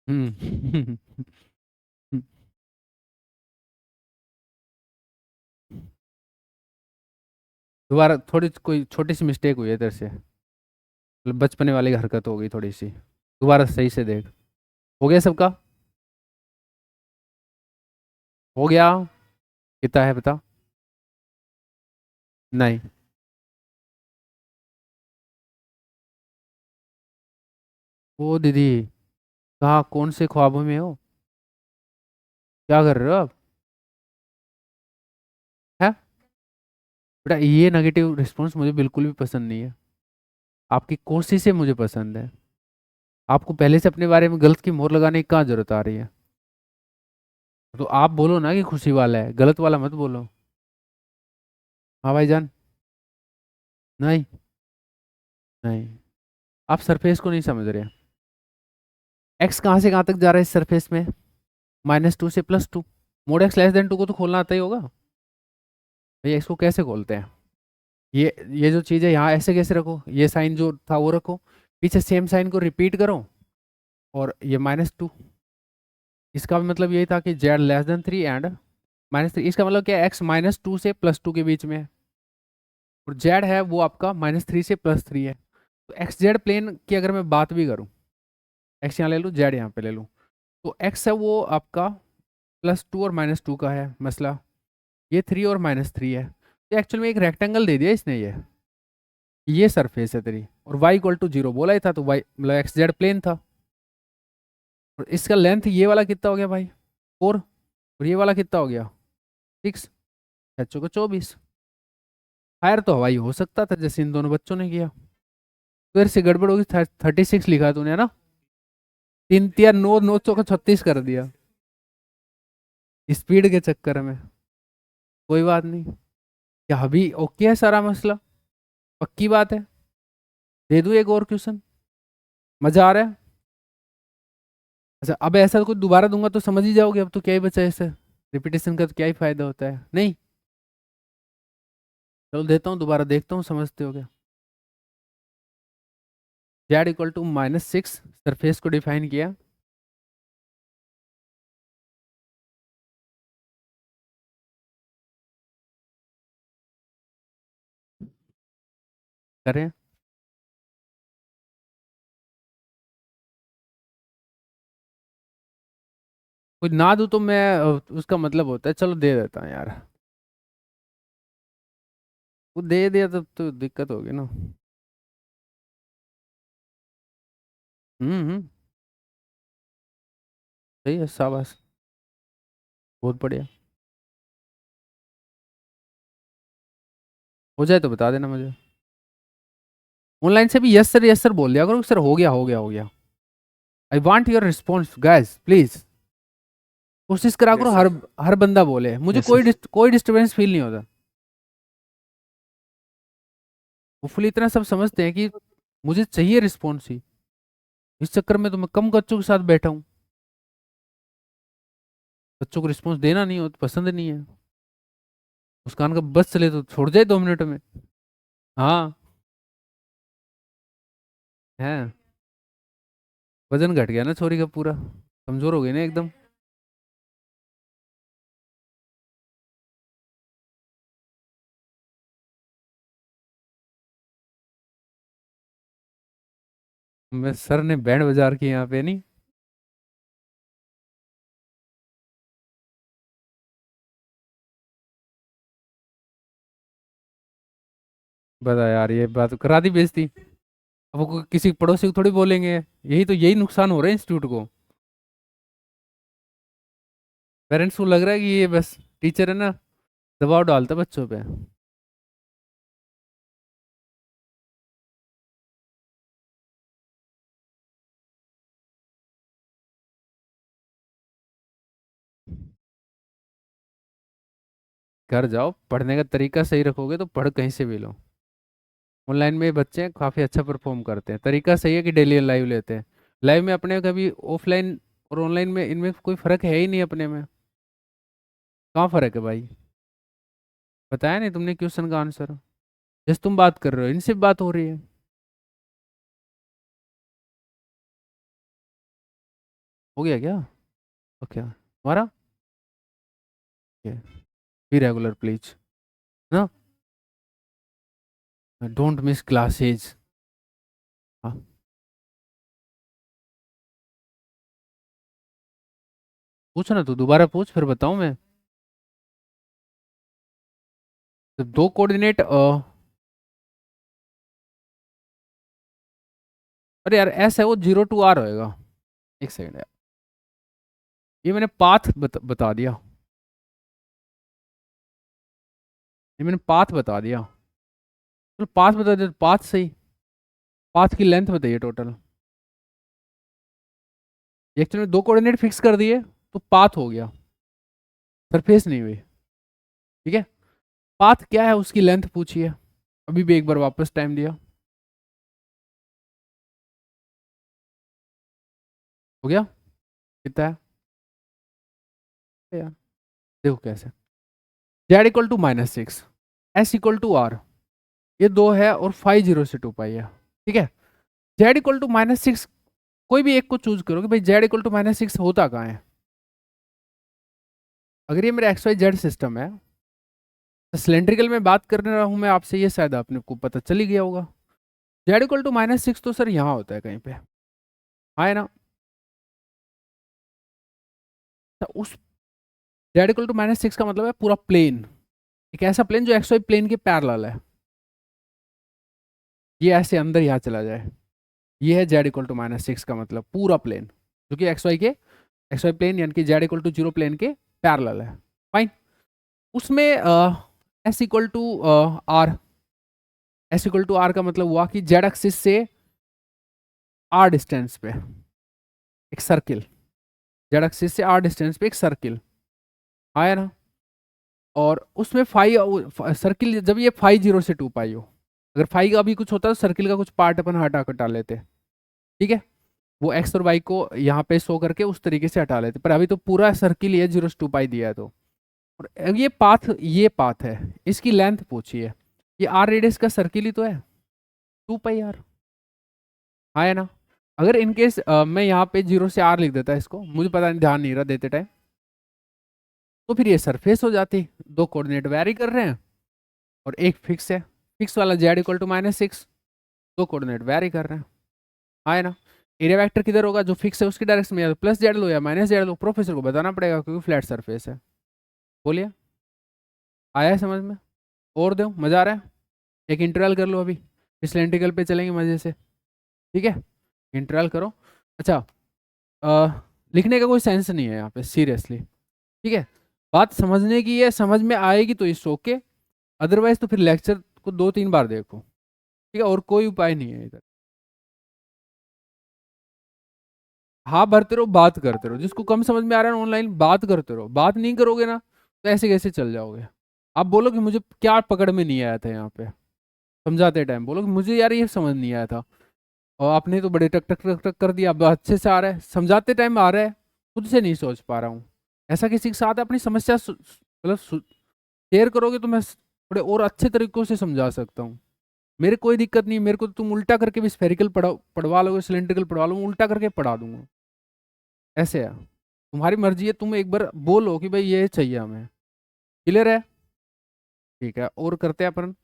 हम्म दोबारा थोड़ी कोई छोटी सी मिस्टेक हुई है तेरे से, मतलब बचपने वाली हरकत हो गई थोड़ी सी। दोबारा सही से देख। हो गया सबका? हो गया? कितना है बता? नहीं। ओ दीदी, कहाँ कौन से ख्वाबों में हो? क्या कर रहे हो आप? है बेटा, ये नेगेटिव रिस्पॉन्स मुझे बिल्कुल भी पसंद नहीं है। आपकी कोशिशें मुझे पसंद है। आपको पहले से अपने बारे में गलत की मोहर लगाने की कहाँ जरूरत आ रही है? तो आप बोलो ना कि खुशी वाला है, गलत वाला मत बोलो। हाँ भाईजान। नहीं, नहीं, आप सरफेस को नहीं समझ रहे। एक्स कहाँ से कहाँ तक जा रहा है इस सरफेस में? -2 से +2। मोड एक्स लेस देन 2 को तो खोलना आता ही होगा भैया। इसको कैसे खोलते हैं? ये जो चीज़ है यहाँ ऐसे कैसे रखो, ये साइन जो था वो रखो, पीछे सेम साइन को रिपीट करो, और ये -2। इसका भी मतलब यही था कि z <3 एंड -3। इसका मतलब क्या, एक्स -2 से +2 के बीच में है, और z है वो आपका -3 से +3 है। तो एक्स जेड प्लेन की अगर मैं बात भी करूँ, एक्स यहाँ ले लूँ, जेड यहाँ पे ले लूँ, तो एक्स है वो आपका +2 और -2 का है मसला, ये 3 और -3 है। तो एक्चुअल में एक रेक्टेंगल दे दिया इसने, ये सरफेस है तेरी, और y इक्वल टू 0 बोला ही था, तो y मतलब एक्स जेड प्लेन था। और इसका लेंथ ये वाला कितना हो गया भाई, 4, और ये वाला कितना हो गया, 6, बच्चों को 24। फायर तो हवाई हो सकता था जैसे इन दोनों बच्चों ने किया। फिर से गड़बड़ होगी, 36 लिखा तूने है ना, 3 3 9 9 चौका 36 कर दिया स्पीड के चक्कर में। कोई बात नहीं, क्या अभी ओके है सारा मसला? पक्की बात है? दे दूं एक और क्वेश्चन? मजा आ रहा है? अच्छा, अब ऐसा कुछ दोबारा दूंगा तो समझ ही जाओगे, अब तो क्या ही बचा है इससे, रिपीटेशन का तो क्या ही फायदा होता है, नहीं? चलो देता हूँ दोबारा, देखता हूँ समझते हो क्या। जेड इक्वल टू -6, सरफेस को डिफाइन किया। करें? कुछ ना दूं तो मैं उसका मतलब होता है, चलो दे देता हूँ यार। वो दे दिया तब तो दिक्कत होगी ना। हम्म, सही है, शाबाश, बहुत बढ़िया। हो जाए तो बता देना मुझे। ऑनलाइन से भी यस सर बोल दिया करो, सर हो गया हो गया हो गया। I want your response guys please. कोशिश करा करो, यस हर सर। हर बंदा बोले, मुझे यस सर। कोई डिस्टरबेंस फील नहीं होता। होपफुली इतना सब समझते हैं कि मुझे चाहिए रिस्पॉन्स ही, इस चक्कर में तो मैं कम बच्चों के साथ बैठा हूँ। बच्चों को रिस्पॉन्स देना नहीं हो तो पसंद नहीं है। मुस्कान का बस चले तो छोड़ जाए 2 मिनट में। हाँ है, वजन घट गया ना छोरी का पूरा, कमजोर हो गई ना एकदम। मैं सर ने बैंड बजा रखी है यहाँ पे नहीं। बता यार, ये बात करा दी बेइज्जती। अब वो किसी पड़ोसी को थोड़ी बोलेंगे, यही तो यही नुकसान हो रहा है इंस्टीट्यूट को। पेरेंट्स को लग रहा है कि ये बस टीचर है ना, दबाव डालता है बच्चों पे। घर जाओ, पढ़ने का तरीका सही रखोगे तो पढ़ कहीं से भी लो। ऑनलाइन में बच्चे काफ़ी अच्छा परफॉर्म करते हैं, तरीका सही है कि डेली लाइव लेते हैं। लाइव में अपने कभी ऑफलाइन और ऑनलाइन में इनमें कोई फ़र्क है ही नहीं अपने में। कहाँ फ़र्क है भाई? बताया नहीं तुमने क्वेश्चन का आंसर? जैसे तुम बात कर रहे हो इनसे भी बात हो रही है। हो गया क्या? ओके, तुम्हारा बी रेगुलर प्लीज ना, डोंट मिस क्लासेज। हाँ, पूछ ना, तू दोबारा पूछ फिर बताऊं मैं। तो दो कोऑर्डिनेट, अरे यार ऐसा है वो 0 to R होएगा। एक सेकंड यार, ये मैंने पाथ बता दिया, ये मैंने पाथ बता दिया। चलो पाथ बता दे, पाथ सही। पाथ की लेंथ बताइए टोटल। एक्चुअली में दो कोऑर्डिनेट फिक्स कर दिए तो पाथ हो गया, सरफेस नहीं हुई। ठीक है, पाथ क्या है उसकी लेंथ पूछिए। अभी भी एक बार वापस टाइम दिया, हो गया कितना है यार? देखो कैसे, Z = -6, S = R, ये दो है और 5 0 से 2 पाई है। ठीक है, Z = -6, कोई भी एक को चूज करो कि भाई Z = -6 होता कहाँ है। अगर ये मेरा XYZ सिस्टम है तो सिलेंड्रिकल में बात कर रहा हूँ मैं आपसे, ये शायद आपने को पता चल ही गया होगा। Z = -6 तो सर यहाँ होता है कहीं पे, हाँ है ना? तो उस Z = -6 का मतलब है पूरा प्लेन, एक ऐसा प्लेन जो XY प्लेन के पैरेलल है। ये ऐसे अंदर यहाँ चला जाए, ये है Z = -6 का मतलब, पूरा प्लेन जो कि XY प्लेन यानी कि Z = 0 प्लेन के पैरेलल है। फाइन, उसमें S = R, S = R का मतलब हुआ कि Z एक्सिस से R डिस्टेंस पे एक सर्किल, Z एक्सिस से R डिस्टेंस पे एक सर्किल आया ना, और उसमें सर्किल जब ये 5 0 से 2 पाई हो, अगर 5 का भी कुछ होता तो सर्किल का कुछ पार्ट अपन हटा कर डाल लेते। ठीक है, वो एक्स और वाई को यहाँ पे शो करके उस तरीके से हटा लेते, पर अभी तो पूरा सर्किल ये 0 से 2 पाई दिया है तो। और ये पाथ है, इसकी लेंथ पूछिए। ये R रेडियस का सर्किल ही तो है, 2 पाई R, हाँ है ना? अगर इनकेस मैं यहाँ पे 0 से R लिख देता इसको, मुझे पता नहीं, ध्यान नहीं रहा देते टाइम, तो फिर ये सरफेस हो जाती। दो कोऑर्डिनेट वेरी कर रहे हैं और एक फिक्स है, फिक्स वाला Z = -6, दो कोऑर्डिनेट वेरी कर रहे हैं, हाँ है ना? एरिया वेक्टर किधर होगा, जो फिक्स है उसकी डायरेक्शन में, या तो +Z लो या -Z लो, प्रोफेसर को बताना पड़ेगा क्योंकि फ्लैट सरफेस है। बोलिए, आया है समझ में? और दो, मजा आ रहा है? एक इंटरवल कर लो, अभी इस सिलेंड्रिकल पे चलेंगे मजे से। ठीक है, इंटरवल करो। अच्छा, लिखने का कोई सेंस नहीं है यहाँ पे सीरियसली। ठीक है, बात समझने की है, समझ में आएगी तो इट्स ओके, अदरवाइज तो फिर लेक्चर को 2-3 बार देखो। ठीक है, और कोई उपाय नहीं है इधर। हाँ भरते रहो, बात करते रहो, जिसको कम समझ में आ रहा है ऑनलाइन बात करते रहो, बात नहीं करोगे ना तो ऐसे कैसे चल जाओगे। आप बोलो कि मुझे क्या पकड़ में नहीं आया था यहाँ पे, समझाते टाइम बोलो कि मुझे यार ये समझ नहीं आया था, और आपने तो बड़े टक टक टक टक कर दिया, अब अच्छे से आ रहा है, समझाते टाइम आ रहा है, खुद से नहीं सोच पा रहा हूँ। ऐसा किसी के साथ अपनी समस्या मतलब शेयर करोगे तो मैं थोड़े और अच्छे तरीकों से समझा सकता हूँ। मेरे कोई दिक्कत नहीं, मेरे को तुम उल्टा करके भी स्फेरिकल पढ़वा लोगे, सिलेंड्रिकल पढ़वा लो, मैं उल्टा करके पढ़ा दूंगा। ऐसे है, तुम्हारी मर्जी है, तुम एक बार बोलो कि भाई ये चाहिए हमें। क्लियर है? ठीक है, और करते हैं अपन।